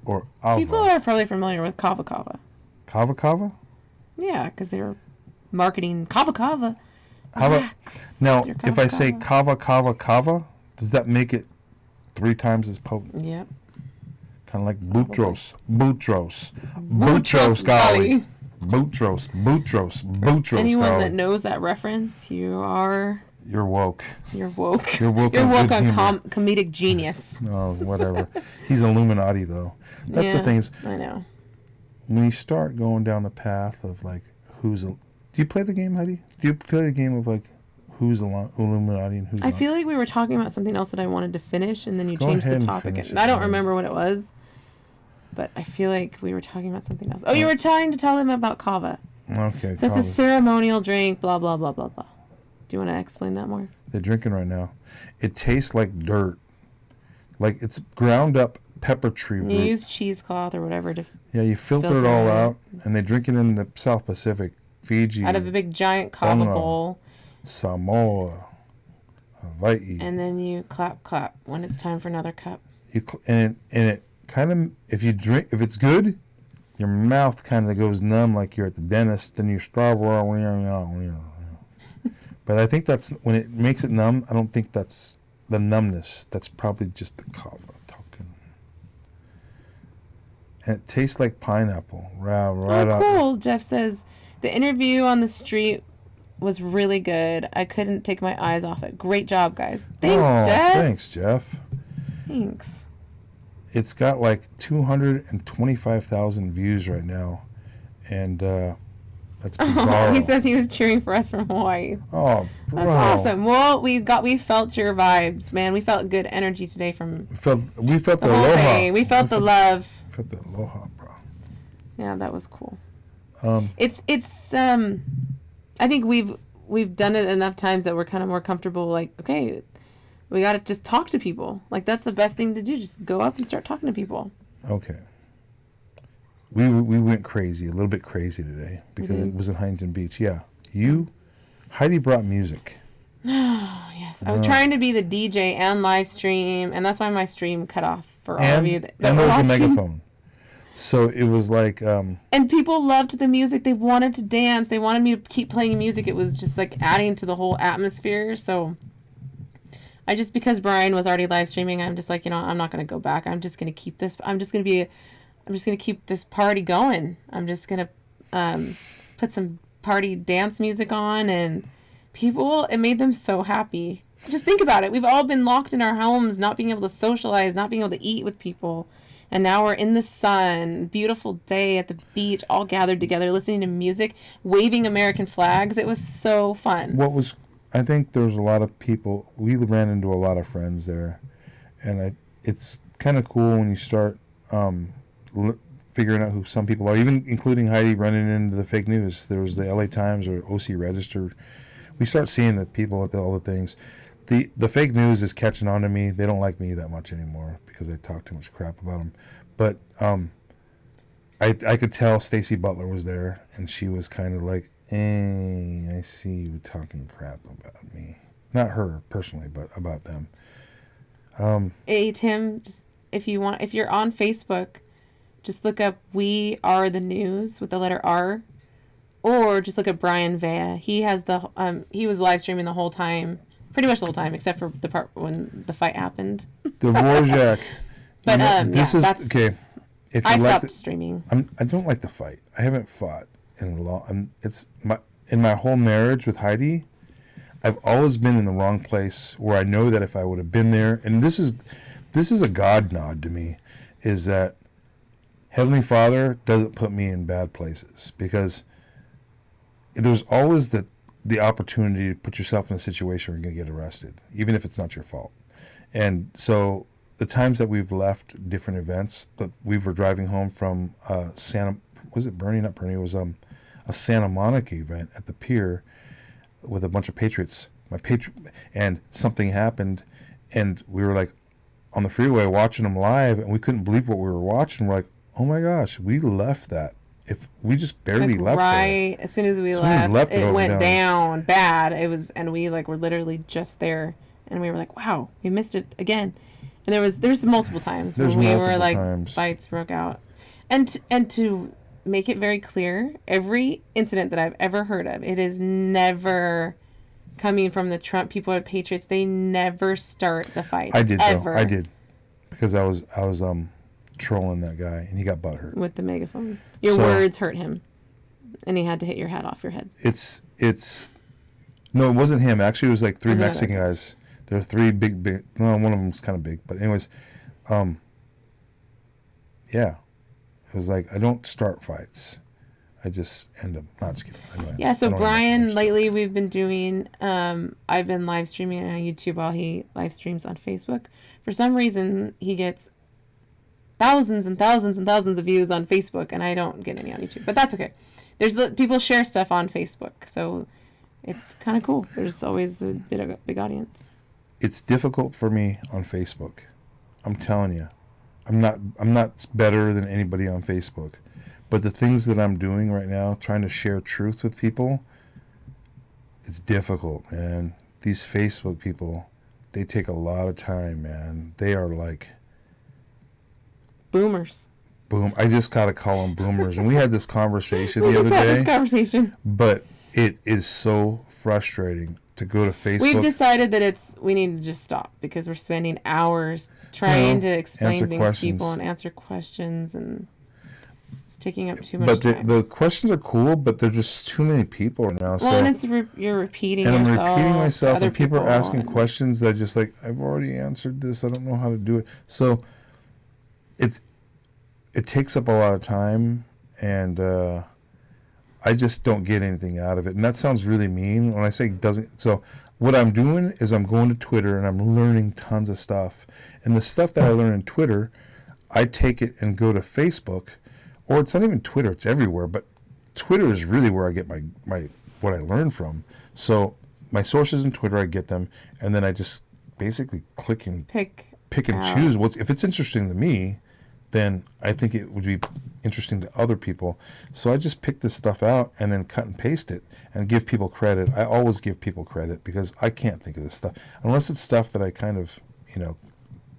or alva. People are probably familiar with kava kava. Kava kava? Yeah, because they're marketing kava kava. How about now? If I say kava kava kava, does that make it 3 times as potent? Yep. Kind of like Boutros Ghali. Boutros Anyone Ghali. that knows that reference, you're woke. You're woke. You're woke on comedic genius. No, whatever. He's Illuminati though. That's the thing is, I know. When you start going down the path of like do you play the game, Heidi? Do you play the game of like who's Illuminati and who's not? I feel like we were talking about something else that I wanted to finish, and then you changed the topic. And I don't remember what it was, but I feel like we were talking about something else. Oh, you were trying to tell them about kava. Okay. So it's a ceremonial drink, blah, blah, blah, blah, blah. Do you want to explain that more? They're drinking right now. It tastes like dirt. Like it's ground up pepper tree root. You use cheesecloth or whatever to you filter it all out, and they drink it in the South Pacific, Fiji. Out of a big giant kava bowl. Samoa, Hawaii. And then you clap, clap when it's time for another cup. And it kind of, if it's good, your mouth kind of goes numb like you're at the dentist, then you start. But I think that's when it makes it numb. I don't think that's the numbness. That's probably just the kava talking. And it tastes like pineapple. Right Oh, cool. Jeff says the interview on the street was really good. I couldn't take my eyes off it. Great job, guys. Thanks, Jeff. Thanks, Jeff. Thanks. It's got like 225,000 views right now, and that's bizarre. Oh, he says he was cheering for us from Hawaii. Oh, bro. That's awesome. Well, we felt your vibes, man. We felt good energy today from We felt the whole aloha. thing. We felt the love. Felt the aloha, bro. Yeah, that was cool. It's I think we've done it enough times that we're kind of more comfortable. Like, okay, we got to just talk to people. Like, that's the best thing to do. Just go up and start talking to people. Okay. We went crazy, a little bit crazy today because it was in Huntington Beach. Yeah, Heidi brought music. Oh, yes. I was trying to be the DJ and live stream, and that's why my stream cut off for all of you. And there was a megaphone. So it was like... and people loved the music. They wanted to dance. They wanted me to keep playing music. It was just like adding to the whole atmosphere. So I just, because Brian was already live streaming, I'm just like, I'm not going to go back. I'm just going to keep this. I'm just going to keep this party going. I'm just going to put some party dance music on, and people, it made them so happy. Just think about it. We've all been locked in our homes, not being able to socialize, not being able to eat with people. And now we're in the sun, beautiful day at the beach, all gathered together, listening to music, waving American flags. It was so fun. I think there was a lot of people, we ran into a lot of friends there. And it's kind of cool when you start figuring out who some people are, even including Heidi running into the fake news. There was the LA Times or OC Register. We start seeing the people at all the things. The fake news is catching on to me. They don't like me that much anymore because I talk too much crap about them. But I could tell Stacey Butler was there, and she was kind of like, I see you talking crap about me. Not her personally, but about them. Hey, Tim, just if you're on Facebook, just look up We Are the News with the letter R, or just look at Brian Vea. He has he was live streaming the whole time. Pretty much the whole time, except for the part when the fight happened. Dvorak. But this is okay. If you I stopped streaming. I don't like the fight. I haven't fought in a long. In my whole marriage with Heidi, I've always been in the wrong place where I know that if I would have been there, and this is a God nod to me, is that Heavenly Father doesn't put me in bad places, because there's always the opportunity to put yourself in a situation where you're going to get arrested, even if it's not your fault. And so the times that we've left different events, that we were driving home from Not Bernie, it was a Santa Monica event at the pier with a bunch of Patriots. And something happened, and we were like on the freeway watching them live, and we couldn't believe what we were watching. We're like, oh my gosh, we left that. If we just barely left right there. as soon as we left, it went down bad. It was, and we were literally just there, and we were like, wow, we missed it again. And there's multiple times when we were like, fights broke out, and to make it very clear, every incident that I've ever heard of, it is never coming from the Trump people or Patriots. They never start the fight. I did ever. though. I did, because I was trolling that guy, and he got butthurt with the megaphone. Your words hurt him, and he had to hit your hat off your head. No, it wasn't him. Actually, it was like three Mexican guys. There were three big. No, one of them was kind of big, but anyways, yeah, it was like, I don't start fights. I just end up not just kidding. Anyway, yeah. So Brian, lately we've been doing. I've been live streaming on YouTube while he live streams on Facebook. For some reason, he gets thousands and thousands and thousands of views on Facebook, and I don't get any on YouTube, but that's okay. People share stuff on Facebook, so it's kind of cool. There's always a big audience. It's difficult for me on Facebook. I'm telling you, I'm not better than anybody on Facebook, but the things that I'm doing right now, trying to share truth with people, it's difficult, man. These Facebook people, they take a lot of time, man. They are like boomers. boom. I just gotta call them boomers. And we had this conversation We the just other had day. this conversation. But it is so frustrating to go to Facebook. We've decided that we need to just stop because we're spending hours trying to explain things to people and answer questions, and it's taking up too much time. But the questions are cool, but there's just too many people right now. Well, and it's you're repeating and yourself. I'm repeating myself, and people are asking and questions that just like, I've already answered this. I don't know how to do it. So it takes up a lot of time, and I just don't get anything out of it. And that sounds really mean when I say doesn't. So what I'm doing is I'm going to Twitter and I'm learning tons of stuff. And the stuff that I learn in Twitter, I take it and go to Facebook, or it's not even Twitter, it's everywhere. But Twitter is really where I get my what I learn from. So my sources in Twitter, I get them, and then I just basically click and pick and choose. If it's interesting to me, then I think it would be interesting to other people. So I just pick this stuff out and then cut and paste it and give people credit. I always give people credit because I can't think of this stuff unless it's stuff that I kind of,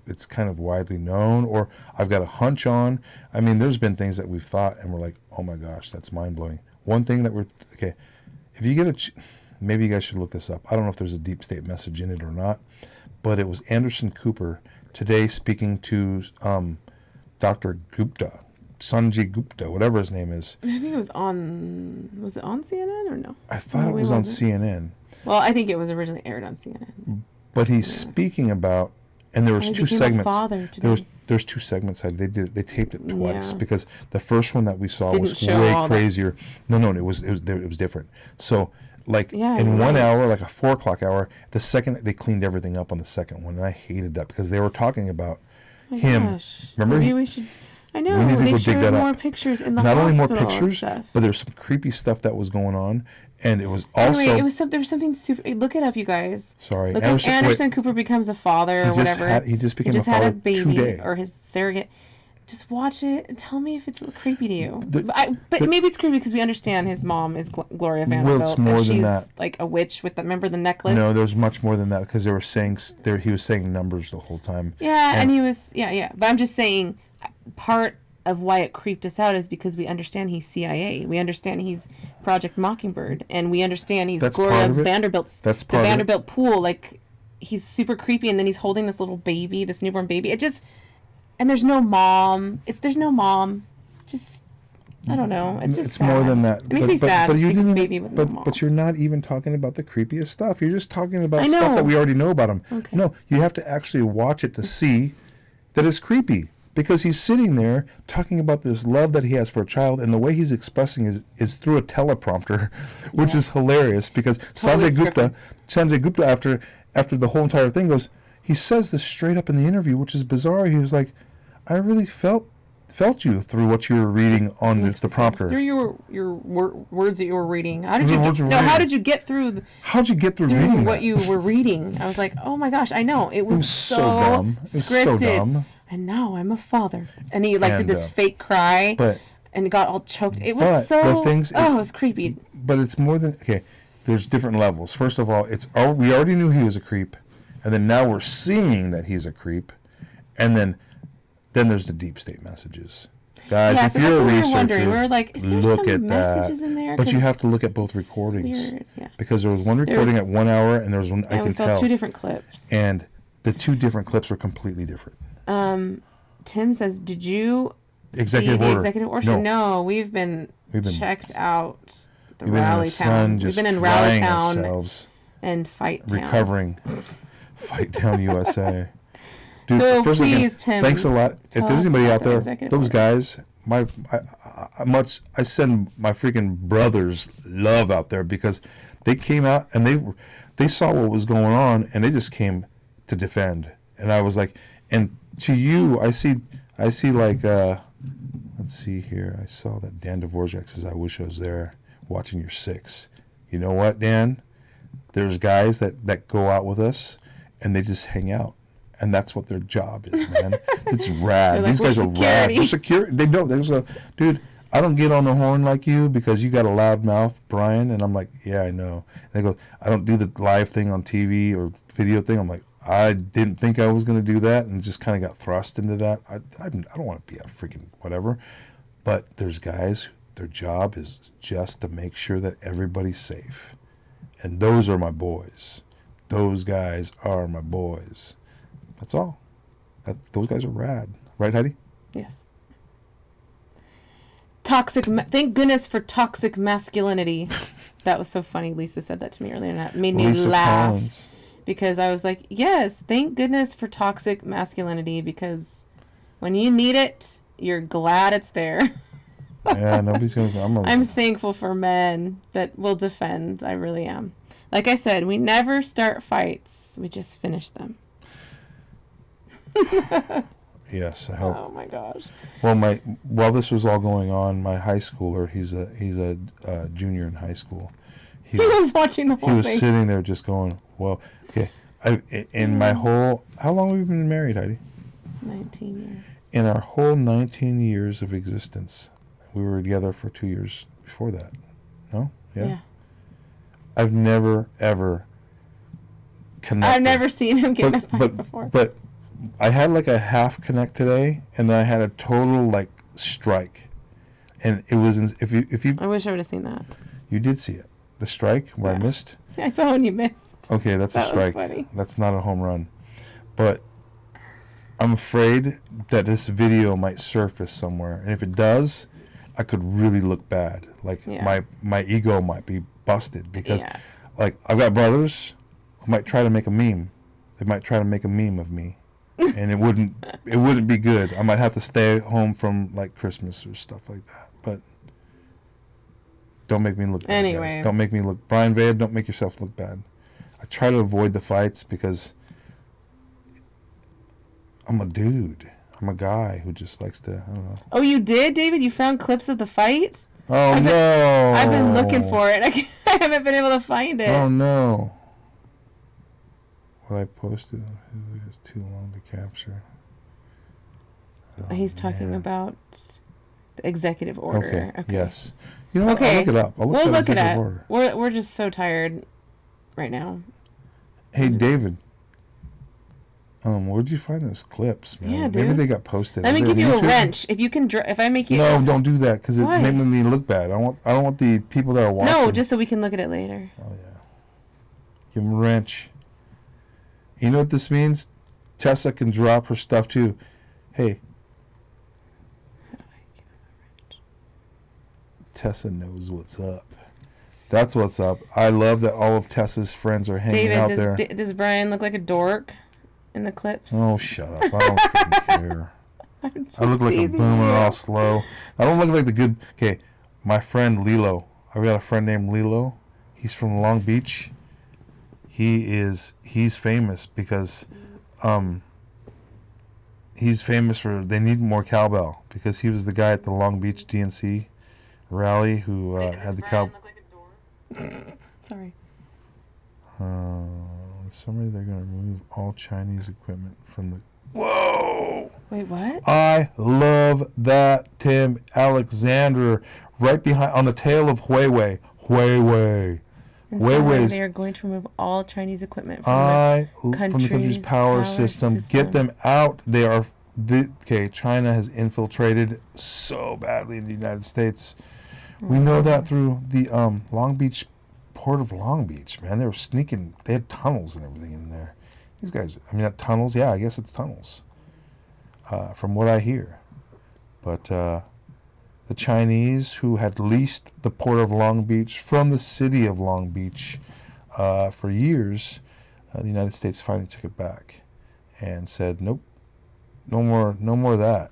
it's kind of widely known or I've got a hunch on. I mean, there's been things that we've thought and we're like, oh my gosh, that's mind-blowing. One thing that if you get maybe you guys should look this up. I don't know if there's a deep state message in it or not, but it was Anderson Cooper today speaking to Dr. Gupta, Sanjay Gupta, whatever his name is. I think it was was it on CNN or no? I thought it was on CNN. Well, I think it was originally aired on CNN. But he's speaking about, and there was two segments. There's two segments. They taped it twice because the first one that we saw was way crazier. No, it was different. So in 1 hour, like a 4 o'clock hour, the second they cleaned everything up on the second one, and I hated that because they were talking about him. Gosh. Remember? Maybe we should. I know. They showed more pictures in the Not hospital. only more pictures, but there's some creepy stuff that was going on, and it was also. Anyway, there was something super. Look it up, you guys. Sorry, look up Anderson Cooper becomes a father or whatever. He just became a father had a baby today. or his surrogate. Just watch it and tell me if it's creepy to you. But maybe it's creepy because we understand his mom is Gloria Vanderbilt. Well, it's more than that. Like a witch with remember the necklace? No, there's much more than that because he was saying numbers the whole time. Yeah, and he was But I'm just saying, part of why it creeped us out is because we understand he's CIA. We understand he's Project Mockingbird, and we understand he's Gloria Vanderbilt's. That's part the Vanderbilt pool. Like he's super creepy, and then he's holding this little baby, this newborn baby. It just. And there's no mom. There's no mom. Just I don't know. It's just sad. More than that. It makes me sad. But you didn't. Baby with no mom. But you're not even talking about the creepiest stuff. You're just talking about stuff that we already know about him. Okay. No, you have to actually watch it to see that it's creepy because he's sitting there talking about this love that he has for a child, and the way he's expressing is through a teleprompter, which is hilarious because Sanjay Gupta after the whole entire thing he says this straight up in the interview, which is bizarre. He was like, I really felt you through what you were reading on the prompter. Through your words that you were reading. How did you get through How'd you get through reading what you were reading? I was like, oh my gosh, I know. It was so dumb. Scripted. It was so dumb. And now I'm a father. And he did this fake cry and got all choked. It was it was creepy. But it's more than there's different levels. First of all, we already knew he was a creep. And then now we're seeing that he's a creep. And then there's the deep state messages. Guys, if you're a researcher, we're like, is there look some at messages that. in there? But you have to look at both recordings. Weird. Yeah. Because there was one recording at 1 hour and there was one I can tell. We saw two different clips. And the two different clips were completely different. Tim says, did you executive see order. The executive order? No, we've been checked out the rally town. We've been in Rally Town and Fight Town. Recovering. Fight Town, USA. Dude, so first please, again, Tim. thanks a lot. If there's anybody out there, those guys, I send my freaking brothers love out there because they came out and they saw what was going on and they just came to defend. And I was like, and to you, I see like, let's see here. I saw that Dan Dvorak says, I wish I was there watching your six. You know what, Dan? There's guys that go out with us and they just hang out. And that's what their job is, man. It's rad. These guys are rad. They're secure. They don't. Dude, I don't get on the horn like you because you got a loud mouth, Brian. And I'm like, yeah, I know. And they go, I don't do the live thing on TV or video thing. I'm like, I didn't think I was going to do that, and just kind of got thrust into that. I don't want to be a freaking whatever. But there's guys, their job is just to make sure that everybody's safe. And those are my boys. Those guys are my boys. That's all. Those guys are rad. Right, Heidi? Yes. Thank goodness for toxic masculinity. That was so funny. Lisa said that to me earlier, and that made me Lisa laugh. Collins. Because I was like, yes, thank goodness for toxic masculinity, because when you need it, you're glad it's there. Yeah, nobody's going to... I'm thankful for men that will defend. I really am. Like I said, we never start fights. We just finish them. Yes, I hope. Oh my gosh. Well, while this was all going on, my high schooler, he's a junior in high school. He was watching the whole thing. He was sitting there just going, well, okay. In my whole... How long have we been married, Heidi? 19 years. In our whole 19 years of existence, we were together for 2 years before that. No? Yeah. I've never, ever connected. I've never seen him get in a fight before. But I had like a half connect today, and then I had a total like strike. And it was... If you I wish I would have seen that. You did see it. The strike where I missed? I saw when you missed. Okay, that's a strike. Was funny. That's not a home run. But I'm afraid that this video might surface somewhere. And if it does, I could really look bad. Like my ego might be busted, because like I've got brothers who might try to make a meme. They might try to make a meme of me. And it wouldn't be good. I might have to stay home from like Christmas or stuff like that. But don't make me look bad. Anyway. Guys. Don't make me look... Brian Vabe, don't make yourself look bad. I try to avoid the fights because I'm a dude. I'm a guy who just likes to... I don't know. Oh, you did, David? You found clips of the fight? Oh, no. I've been looking for it. I haven't been able to find it. Oh, no. What I posted is too long to capture. Oh, He's talking about the executive order. Okay. Yes. You know what? Okay. I'll look it up. We'll look it up. We're just so tired right now. Hey, David. Where'd you find those clips, man? Yeah, dude. Maybe they got posted. Let me give you a wrench. If you can, if I make you... No, don't do that, because it made me look bad. I don't want the people that are watching... No, just so we can look at it later. Oh, yeah. Give him a wrench. You know what this means? Tessa can drop her stuff, too. Hey. Tessa knows what's up. That's what's up. I love that all of Tessa's friends are hanging out there. Does Brian look like a dork in the clips? Oh, shut up. I don't freaking care. I look like a boomer all slow. I don't look like the good... Okay, my friend Lilo. I've got a friend named Lilo. He's from Long Beach. He's famous because... he's famous for... They need more cowbell, because he was the guy at the Long Beach DNC rally who had the cow... Sorry. Somebody, they're going to remove all Chinese equipment from the... Whoa! Wait, what? I love that, Tim Alexander. Right behind, on the tail of Huawei. Huawei. They are going to remove all Chinese equipment from the country's power system. Get them out. They are... Okay, China has infiltrated so badly in the United States. We know that through the Long Beach, Port of Long Beach, man. They were sneaking. They had tunnels and everything in there. These guys, I mean, not tunnels. Yeah, I guess it's tunnels, from what I hear. But the Chinese, who had leased the Port of Long Beach from the city of Long Beach for years, the United States finally took it back and said, nope, no more of that.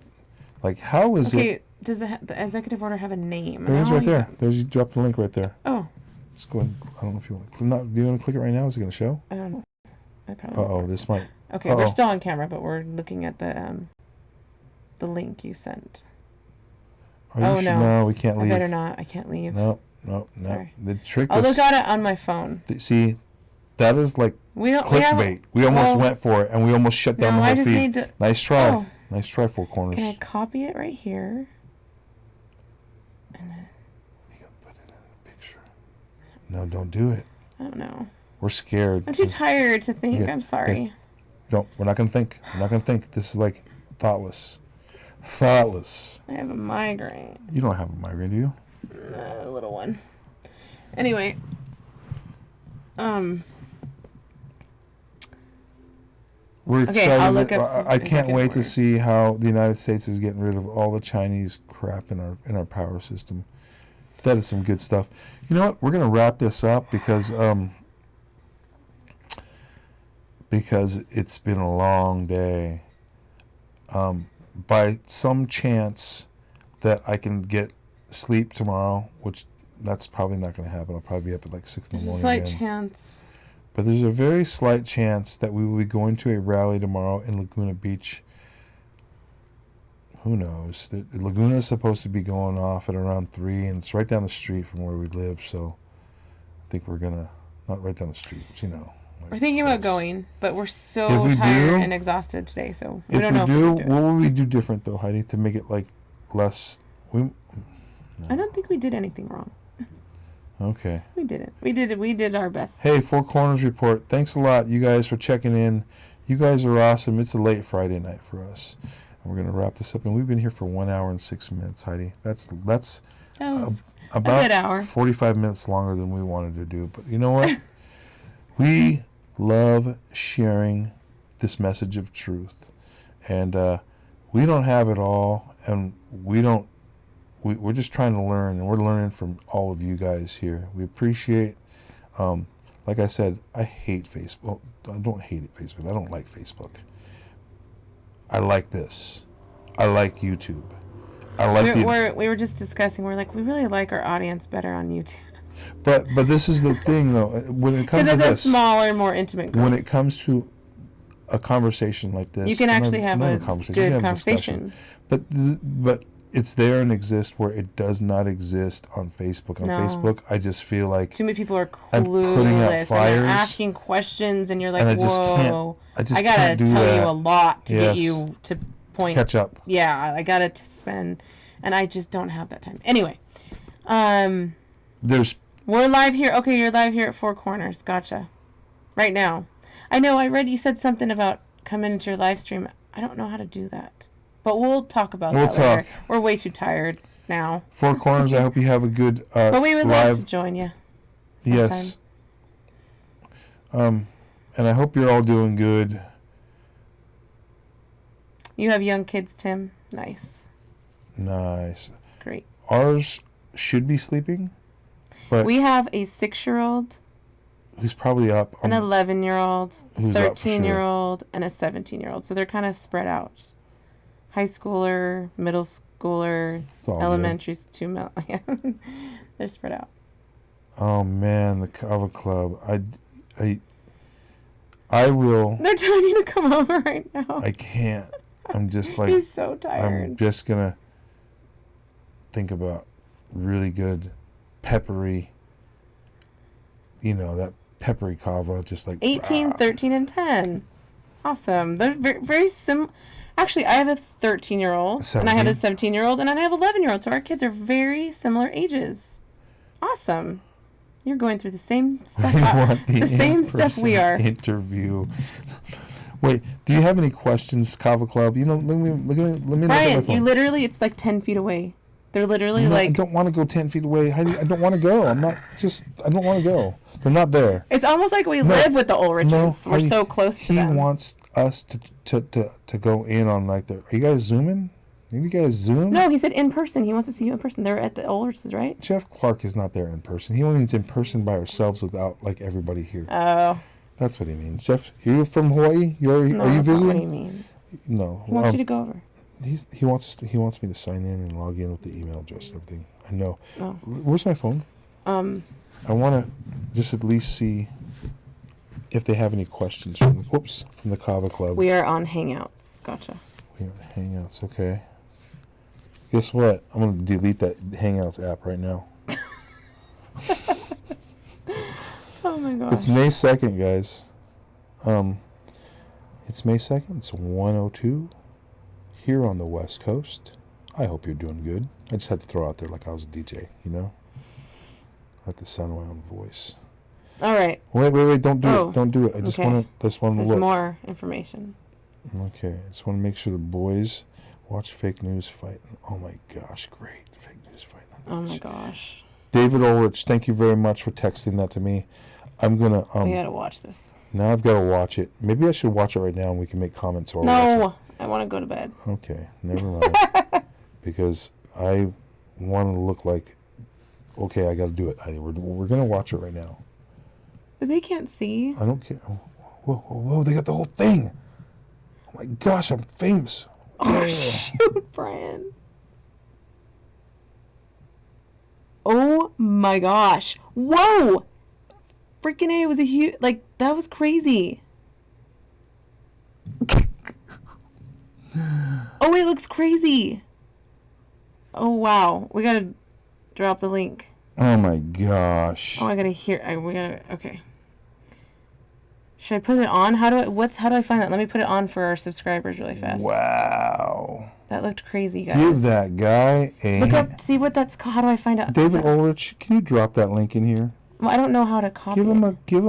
Like, how is it? Okay, does the executive order have a name? There it is right there. You dropped the link right there. Oh. Just go ahead. I don't know if you want to. Do you want to click it right now? Is it going to show? I don't know. I probably. This might. Okay, we're still on camera, but we're looking at the link you sent. No, we can't leave. I better not. I can't leave. No. Sorry. The trick I'll look at it on my phone. See, that is like clickbait. We almost went for it, and we almost shut down the whole feed. Nice try. Oh. Nice try, Four Corners. Can I copy it right here? And then... You gotta put it in a picture. No, don't do it. I don't know. We're scared. I'm too tired to think. I'm sorry. Hey, Don't. We're not gonna think. We're not gonna think. This is like thoughtless. Thoughtless. I have a migraine. You don't have a migraine, do you? A little one. Anyway. We're Okay, I'll look excited. up I can't second wait to words. see how the United States is getting rid of all the Chinese crap in our power system. That is some good stuff. You know what? We're gonna wrap this up because it's been a long day. By some chance that I can get sleep tomorrow, which that's probably not going to happen. I'll probably be up at like 6 in the There's a morning slight again. chance. But there's a very slight chance that we will be going to a rally tomorrow in Laguna Beach. Who knows? The Laguna is supposed to be going off at around 3, and it's right down the street from where we live. So I think we're gonna, not right down the street, but you know. We're thinking about going, but we're so If we tired do- and exhausted today, so we If don't we know do, if we can do what it. will we do different though, Heidi, to make it like less? I don't think we did anything wrong. Okay. We didn't. We did our best. Hey, Four Corners Report. Thanks a lot, you guys, for checking in. You guys are awesome. It's a late Friday night for us. And we're going to wrap this up. And we've been here for 1 hour and 6 minutes, Heidi. That's That was about good hour. 45 minutes longer than we wanted to do. But you know what? We love sharing this message of truth. And we don't have it all. And we're just trying to learn. And we're learning from all of you guys here. We appreciate, like I said, I hate Facebook. I don't hate it, Facebook. I don't like Facebook. I like this. I like YouTube. I like We were just discussing. We're like, we really like our audience better on YouTube But this is the thing, though. When it comes because to it's this, a smaller, more intimate group. when it comes to a conversation like this, You can actually have a you good can have conversation. discussion. But it's there and exists where it does not exist on Facebook. On No. Facebook, I just feel like Too many people are I'm putting out clueless and fires, they're asking questions, and you're like, and I just whoa. can't. I gotta can't do tell that. you a lot to get Yes. you to point. Catch up. Yeah, I gotta spend, and I just don't have that time. Anyway, There's we're live here. Okay, you're live here at Four Corners. Gotcha. Right now. I know, I read you said something about coming into your live stream. I don't know how to do that. But we'll talk about that later. We're way too tired now. Four Corners. I hope you have a good But we would live. love to join you. Yes. And I hope you're all doing good. You have young kids, Tim. Nice. Nice. Great. Ours should be sleeping, but We have a 6-year-old, who's probably up. an 11-year-old, Who's up for sure. 13-year-old, and a 17-year-old. So they're kind of spread out. High schooler, middle schooler, It's all good. elementary's yeah. They're spread out. Oh man, the Kava Club. I will. They're telling you to come over right now. I can't. I'm just like. He's so tired. I'm just gonna think about really good peppery. You know, that peppery kava, just like 18, 13, and 10. Awesome. They're very, very Actually, I have a 13-year-old, and I have a 17-year-old, and I have an 11-year-old. So our kids are very similar ages. Awesome. You're going through the same stuff. The same stuff we are. Interview. Wait, do you have any questions, Kava Club? You know, let me Brian, look at my phone. you literally, it's like 10 feet away. They're literally No, like. I don't want to go 10 feet away. I don't want to go. I don't want to go. They're not there. It's almost like we live with the Ulriches. No, We're so close to them. He wants us to go in on like the. Are you guys zooming? Are you guys zoom? No, he said in person. He wants to see you in person. They're at the Ulriches, right? Jeff Clark is not there in person. He only means in person by ourselves without like everybody here. Oh. That's what he means. Jeff, you're from Hawaii. No, are you that's visiting? not what he means. No. He wants you to go over. He wants me to sign in and log in with the email address and everything. I know. Oh. Where's my phone? I want to just at least see if they have any questions from the Kava Club. We are on Hangouts. Gotcha. We are Hangouts. Okay. Guess what? I'm gonna delete that Hangouts app right now. Oh my god. It's May 2nd, guys. It's May 2nd. It's 1:02 here on the West Coast. I hope you're doing good. I just had to throw out there like I was a DJ, you know? I had to sound my own voice. All right. Wait! Don't do Oh, it! Don't do it! I just okay. want to There's look. more information. Okay, I just want to make sure the boys watch fake news fight. Oh my gosh, great fake news fight. Oh my gosh. David Ulrich, thank you very much for texting that to me. I'm gonna We gotta watch this. now I've got to watch it. Maybe I should watch it right now and we can make comments or watch No, I want to go to bed. it. Okay, never mind. Because I want to look like okay, I got to do it. We're gonna watch it right now. But they can't see. I don't care. Oh, whoa! They got the whole thing. Oh my gosh, I'm famous. Oh, shoot, Brian. Oh my gosh. Whoa! Freaking A, it was a huge, like, that was crazy. Oh, it looks crazy. Oh, wow. We gotta drop the link. Oh my gosh. Oh, I gotta hear, okay. Should I put it on? How do I find that? Let me put it on for our subscribers really fast. Wow. That looked crazy, guys. Give that guy a... Look up, see what that's called. How do I find out? David Ulrich, can you drop that link in here? Well, I don't know how to copy Give him it. a Did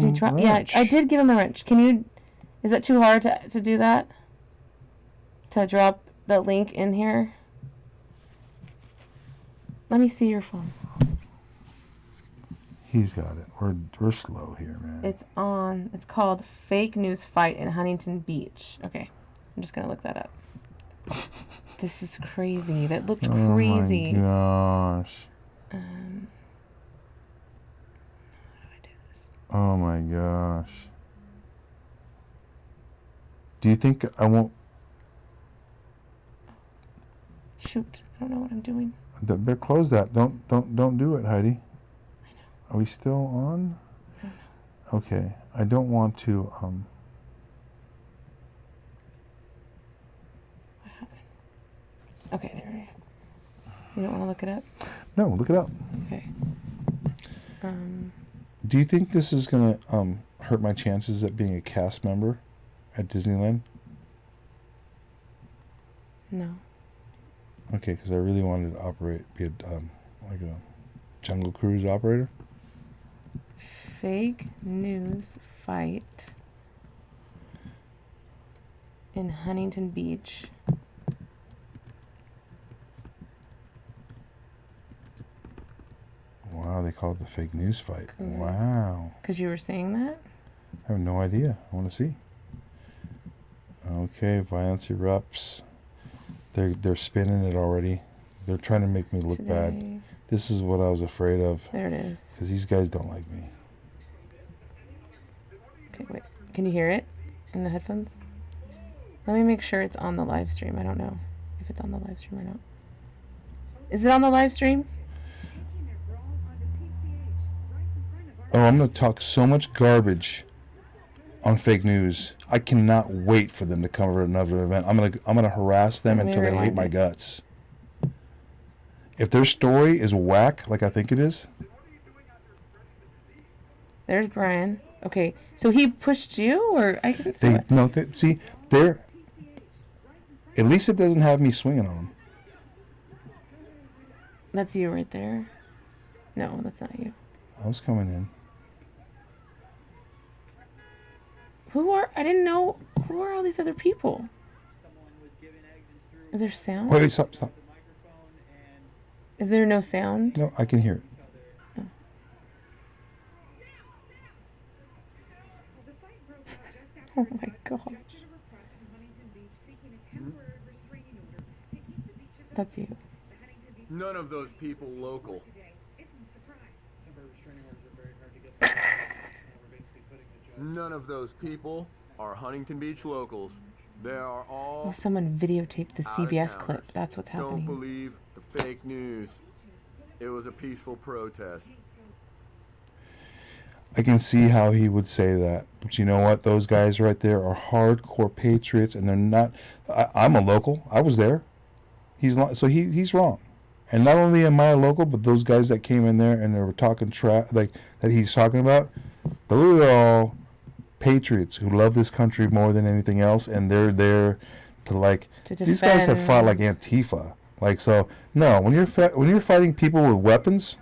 he drop? wrench. Yeah, I did give him a wrench. Can you, is that too hard to do that? To drop the link in here? Let me see your phone. He's got it. We're slow here, man. It's on. It's called Fake News Fight in Huntington Beach. Okay, I'm just gonna look that up. This is crazy. That looked crazy. Oh my gosh. How do I do this? Oh my gosh. Do you think I won't... Shoot, I don't know what I'm doing. Better close that. Don't do it, Heidi. Are we still on? Okay. I don't want to What happened? Okay, there we go. You don't want to look it up? No, look it up. Okay. Do you think this is gonna hurt my chances at being a cast member at Disneyland? No. Okay, because I really wanted to be like a Jungle Cruise operator. Fake News Fight in Huntington Beach. Wow, they call it the fake news fight. Correct. Wow. Because you were saying that? I have no idea. I want to see. Okay, violence erupts. They're spinning it already. They're trying to make me look bad. Today. This is what I was afraid of. There it is. Because these guys don't like me. Okay, wait. Can you hear it in the headphones? Let me make sure it's on the live stream. I don't know if it's on the live stream or not. Is it on the live stream? Oh, I'm going to talk so much garbage on fake news. I cannot wait for them to cover another event. I'm gonna harass them Let me until they hate rewind my it. guts. If their story is whack, like I think it is, There's Brian. Okay, so he pushed you, or I can see they it. no. See, they're at least it doesn't have me swinging on them. That's you right there. No, that's not you. I was coming in. I didn't know. Who are all these other people? Is there sound? Wait, stop. Is there no sound? No, I can hear it. Oh my gosh. That's you. None of those people local. None of those people are Huntington Beach locals. They are all Oh, someone videotaped the CBS out-of-towners. clip. That's what's Don't happening. believe the fake news. It was a peaceful protest. I can see how he would say that, but you know what? Those guys right there are hardcore patriots, and they're not. I'm a local. I was there. He's wrong. And not only am I a local, but those guys that came in there and they were talking like that he's talking about, those are all patriots who love this country more than anything else, and they're there to these guys have fought like Antifa. When you're fighting people with weapons,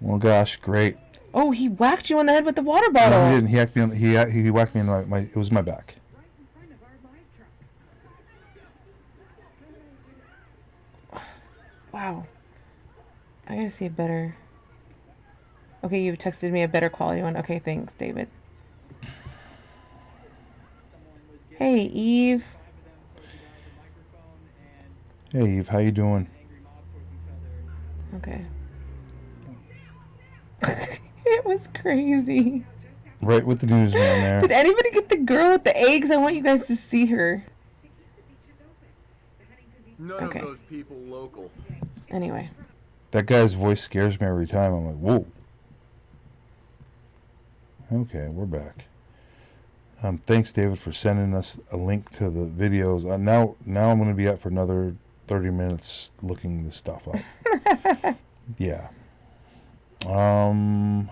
well, gosh, great. Oh, he whacked you on the head with the water No, bottle. he didn't. He whacked me. He whacked me in my. It was my back. Wow. I gotta see a better. Okay, you texted me a better quality one. Okay, thanks, David. Hey, Eve. Hey, Eve, how you doing? Okay. It was crazy. Right with the newsman there. Did anybody get the girl with the eggs? I want you guys to see her. None Okay. of those people local. Anyway. That guy's voice scares me every time. I'm like, whoa. Okay, we're back. Thanks, David, for sending us a link to the videos. Now I'm going to be up for another 30 minutes looking this stuff up. Yeah. Oh,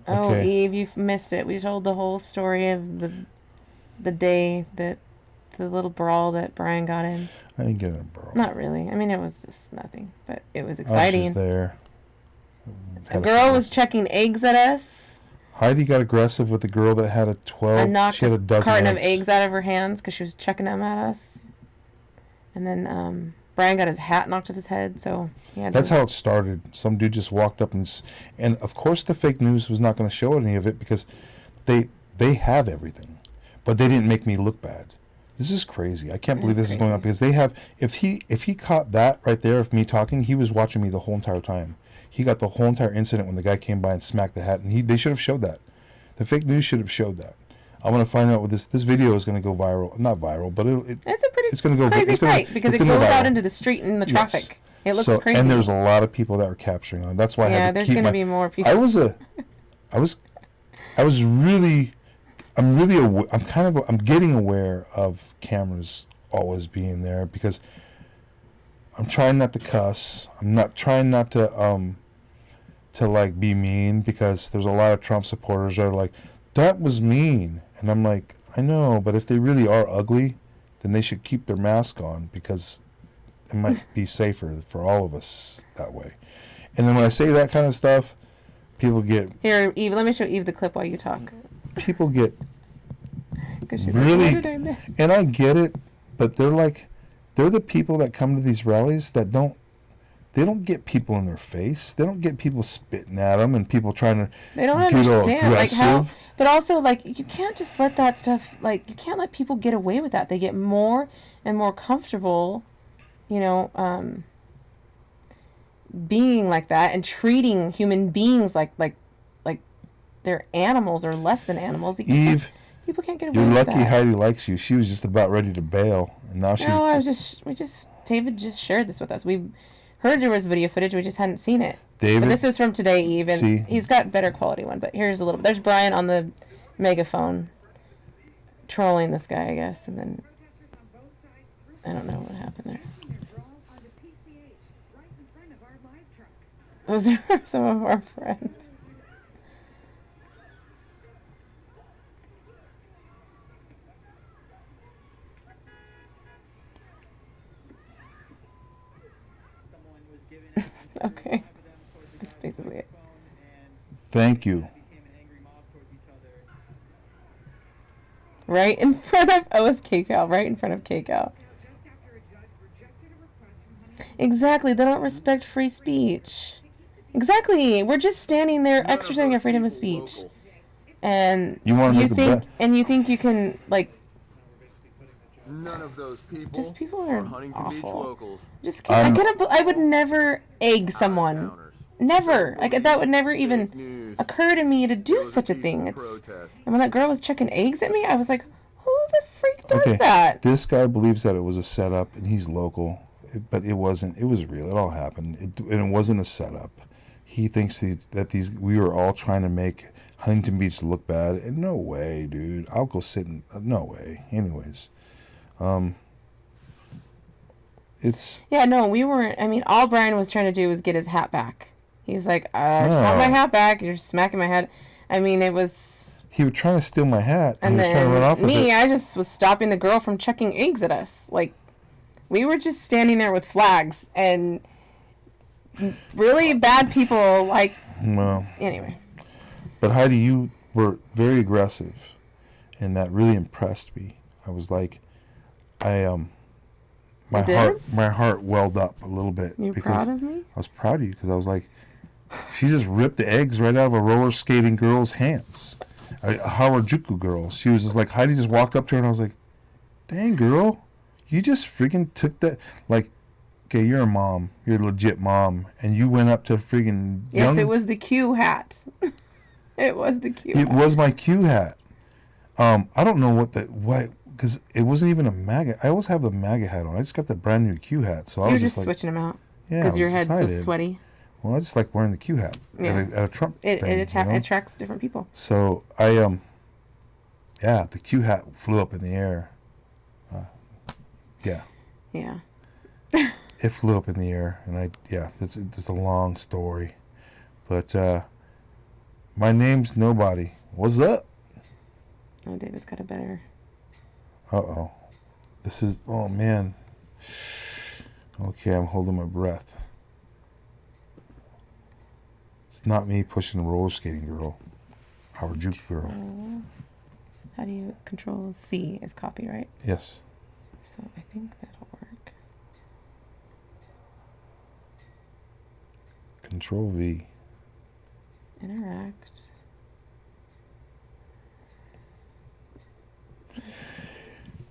Okay. Eve, you've missed it. We told the whole story of the day that the little brawl that Brian got in. I didn't get it, bro. Not really. I mean, it was just nothing, but it was I was exciting. just there. A girl was chucking eggs at us. Heidi got aggressive with the girl that had a 12. I knocked She had a a dozen carton eggs. of eggs out of her hands because she was chucking them at us. And then Brian got his hat knocked off his head, so he had That's to... how it started. Some dude just walked up and of course the fake news was not going to show any of it because they have everything, but they didn't make me look bad. This is crazy. I can't believe That's this is going on because they have. If he caught that right there of me talking, he was watching me the whole entire time. He got the whole entire incident when the guy came by and smacked the hat, and they should have showed that. The fake news should have showed that. I want to find out what this video is going to go viral. Not viral, but It's going to go crazy it's gonna- fight because it's it gonna goes go out viral. into the street and the Yes. traffic. It looks crazy. And there's a lot of people that are capturing on it. That's why I Yeah, had to there's keep going to my... be more people. I was really... I'm getting aware of cameras always being there because I'm trying not to cuss. I'm not trying not to like be mean because there's a lot of Trump supporters that are like, that was mean. And I'm like, I know, but if they really are ugly, then they should keep their mask on because it might be safer for all of us that way. And then when I say that kind of stuff, people get... Here, Eve, let me show Eve the clip while you talk. People get 'Cause she's really... like, what did I miss? And I get it, but they're the people that come to these rallies that they don't get people in their face. They don't get people spitting at them and people trying to They don't get all understand like how, aggressive. but also like you can't just let that stuff, like you can't let people get away with that. They get more and more comfortable, being like that and treating human beings like they're animals or less than animals. Eve, People can't get away you're with lucky that. Heidi likes you. She was just about ready to bail, and now she's... No, David just shared this with us. We've heard there was video footage, we just hadn't seen it. David, But this is from today, Eve, and see? he's got better quality one. But here's a little. There's Brian on the megaphone, trolling this guy, I guess, and then I don't know what happened there. Those are some of our friends. Okay, that's basically it. Thank you. Right in front of KCal, right in front of KCal. Exactly, they don't respect free speech. Exactly, we're just standing there exercising our freedom of speech, and You wanna make a bet? you think you can like. None of those people. Just people are Huntington Beach awful. locals. Just can't, I would never egg someone. Never. Like that would never even occur to me to do such a thing. And when that girl was chucking eggs at me, I was like, who the freak does that? This guy believes that it was a setup, and he's local, but it wasn't. It was real. It all happened, and it wasn't a setup. He thinks we were all trying to make Huntington Beach look bad. And no way, dude. I'll go sit in. No way. Anyways, it's... Yeah, no, we weren't. I mean, all Brian was trying to do was get his hat back. He was like, I just want my hat back. You're smacking my head. I mean, it was... He was trying to steal my hat, and And he was trying to run then off with it. I just was stopping the girl from chucking eggs at us. Like, we were just standing there with flags, and really bad people like. Well, Anyway. but Heidi, you were very aggressive, and that really impressed me. I was like, my It did? heart welled up a little bit. You because proud of me? I was proud of you because I was like, she just ripped the eggs right out of a roller skating girl's hands. A Harajuku girl. She was just like, Heidi just walked up to her and I was like, dang, girl, you just freaking took that. Like, okay, you're a mom. You're a legit mom. And you went up to freaking Yes, it was the Q hat. It was the Q hat. It was my Q hat. I don't know why, because it wasn't even a MAGA. I always have the MAGA hat on. I just got the brand new Q hat. So I You're was just like, switching them out. yeah, Because I your was head's so excited. sweaty. Well, I just like wearing the Q hat Yeah. at a Trump It thing. attracts different people. So yeah, the Q hat flew up in the air. Yeah. Yeah. It flew up in the air, and it's just a long story. But my name's Nobody. What's up? Oh, David's got a better. Uh-oh. This is, oh, man. Okay, I'm holding my breath. It's not me pushing the roller skating girl. Harajuku girl. How do you control C is copyright? Yes. So I think that'll work. Control V. Interact.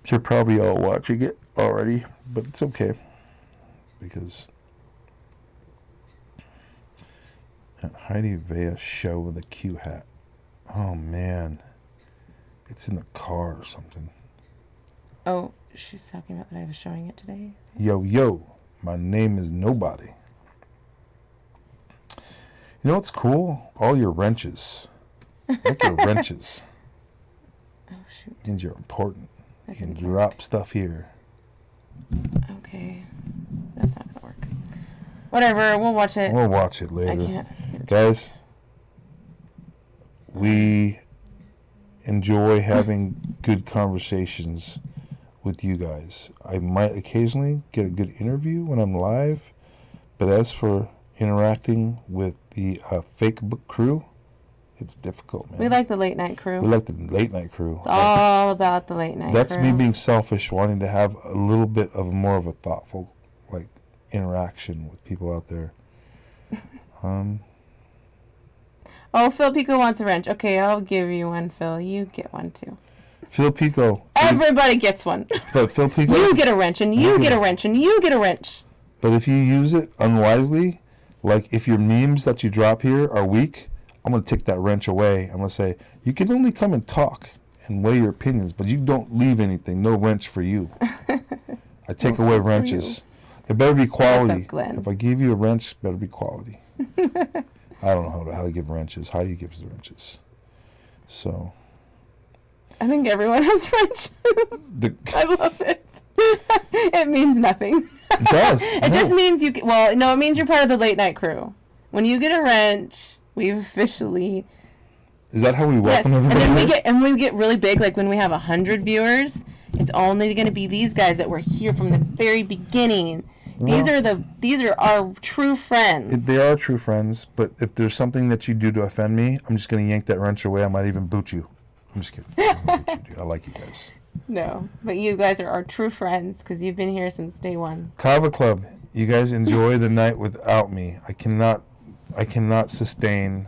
You're probably all watching it already, but it's okay. Because that Heidi Vea show with a Q hat. Oh, man. It's in the car or something. Oh, she's talking about that I was showing it today. Yo, my name is Nobody. You know what's cool? All your wrenches. Like your wrenches. Oh, shoot. Means you're important. That You can didn't drop work. stuff here. Okay. That's not going to work. Whatever, we'll watch it. We'll watch it I later. can't. Guys, we enjoy having good conversations with you guys. I might occasionally get a good interview when I'm live, but as for interacting with the fake book crew, it's difficult, man. We like the late night crew. We like the late night crew. It's all about the late night That's crew. me being selfish, wanting to have a little bit of more of a thoughtful, like, interaction with people out there. Oh, Phil Pico wants a wrench. Okay, I'll give you one, Phil. You get one, too. Phil Pico. Everybody gets one. But Phil Pico. You get a wrench, and you get a wrench, and you get a wrench. But if you use it unwisely, like if your memes that you drop here are weak, I'm going to take that wrench away. I'm going to say, you can only come and talk and weigh your opinions, but you don't leave anything. No wrench for you. I take away wrenches. It better be quality. What's up, Glenn? If I give you a wrench, it better be quality. I don't know how to give wrenches. Heidi gives the wrenches. So. I think everyone has wrenches. I love it. It means nothing. It does. It just means you. Well, no, it means you're part of the late night crew. When you get a wrench, we've officially. Is that how we welcome yes, everybody? and we get really big. Like when we have 100 viewers, it's only going to be these guys that were here from the very beginning. These are our true friends. They are true friends, but if there's something that you do to offend me, I'm just going to yank that wrench away. I might even boot you. I'm just kidding. I won't boot you, dude. I like you guys. No, but you guys are our true friends because you've been here since day one. Kava Club, you guys enjoy the night without me. I cannot sustain.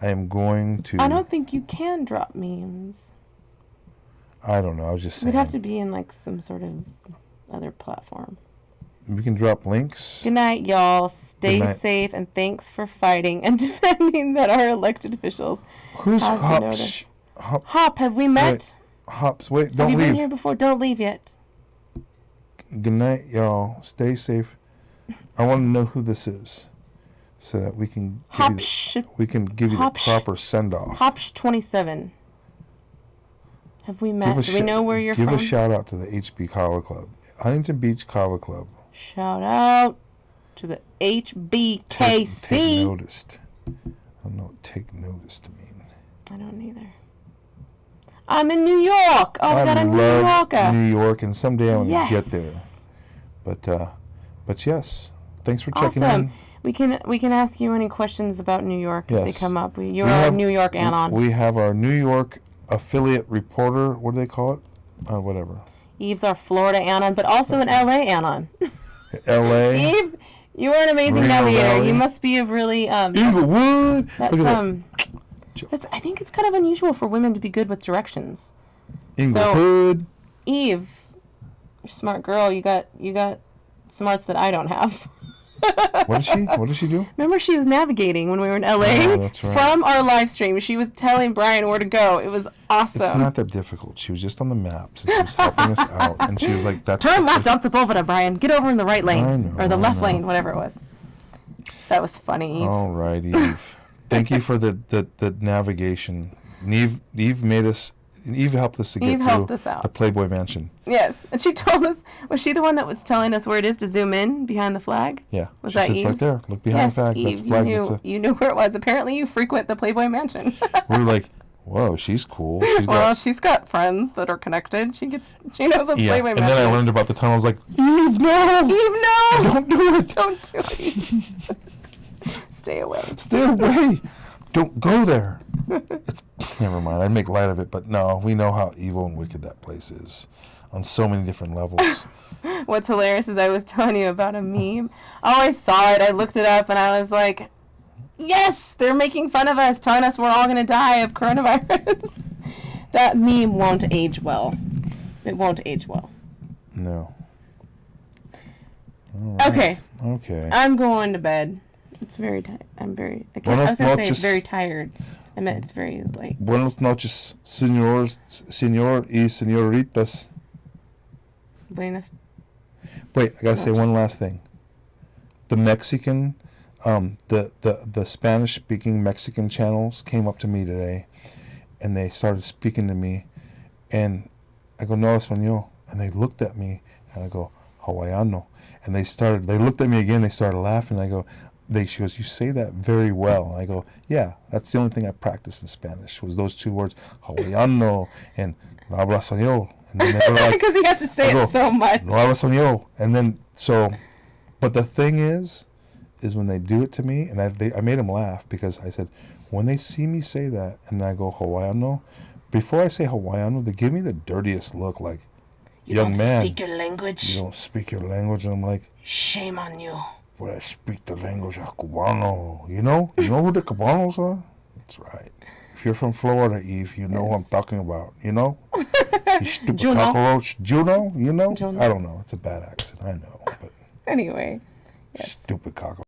I am going to. I don't think you can drop memes. I don't know. I was just saying. We'd have to be in like some sort of other platform. We can drop links. Good night, y'all. Stay Good night. safe, and thanks for fighting and defending that our elected officials. Who's have to Hops? notice. Hop, Hop, have we met? Hops, wait, Have don't you leave. been here before? Don't leave yet. Good night, y'all. Stay safe. I want to know who this is, so that we can give you the proper send off. Hopsh 27. Have we met? Do we know where you're from? Give a shout out to the HB Kava Club, Huntington Beach Kava Club. Shout out to the HBKC. Take notice. I don't know what take notice to mean. I don't either. I'm in New York. Oh my God, I'm New Yorker. New York, and someday I want to Yes. get there. But yes, Thanks for checking Awesome. in. We can ask you any questions about New York if they Yes. come up. You're our New York anon. We have our New York affiliate reporter. What do they call it? Whatever. Eve's our Florida anon, but also an LA anon. L.A. Eve, you are an amazing Reno navigator. Valley. You must be of really Inglewood. that's Look at that's I think it's kind of unusual for women to be good with directions. Inglewood. Eve, you're a smart girl. You got smarts that I don't have. What did she do? Remember, she was navigating when we were in LA Oh, that's right. from our live stream. She was telling Brian where to go. It was awesome. It's not that difficult. She was just on the maps and she was helping us out. And she was like, "That's Turn left, up over to Brian. Get over in the right lane I know, or the left I know. lane, whatever it was." That was funny, Eve. All right, Eve. Thank you for the navigation. Eve helped us to get Eve through helped us out. the Playboy Mansion. Yes, and she told us. Was she the one that was telling us where it is to zoom in behind the flag? Yeah. Was she that says Eve? right there. Look behind Yes, the flag. Eve, That's the flag. you knew where it was. Apparently, you frequent the Playboy Mansion. We were like, whoa, she's cool. She's Well, she's got friends that are connected. She knows what Playboy and Mansion. then I learned about the tunnel. I was like, Eve, no! Eve, no! Don't do it! Don't do it. Eve. Stay away. Stay away! Don't go there! Never mind, I'd make light of it, but no, we know how evil and wicked that place is on so many different levels. What's hilarious is I was telling you about a meme. I always saw it. I looked it up and I was like, yes, they're making fun of us, telling us we're all going to die of coronavirus. That meme won't age well. It won't age well. No. All right. Okay. Okay. I'm going to bed. It's very tired. I was going to say it's very tired. I meant it's very late. Buenas noches, señor y señoritas. Buenas. Wait, I gotta say one last thing. The Mexican, the Spanish-speaking Mexican channels came up to me today, and they started speaking to me, and I go, no español, and they looked at me, and I go, Hawaiiano, and they looked at me again, they started laughing, and I go, she goes, you say that very well. And I go, yeah, that's the only thing I practiced in Spanish was those two words, Hawaiiano and no habla español. And then they were like, Because he has to say it so much. no habla español. And then, but the thing is when they do it to me, and I made them laugh because I said, when they see me say that and I go Hawaiiano, before I say Hawaiiano, they give me the dirtiest look like, young man, speak your language. you don't speak your language. And I'm like, Shame on you. but I speak the language of Cubano. You know who the Cubanos are? That's right. If you're from Florida, Eve, you know who I'm talking about. You know? You stupid Juno. cockroach. Juno? You know? Juno. I don't know. It's a bad accent. I know. But Anyway. Yes. stupid cockroach.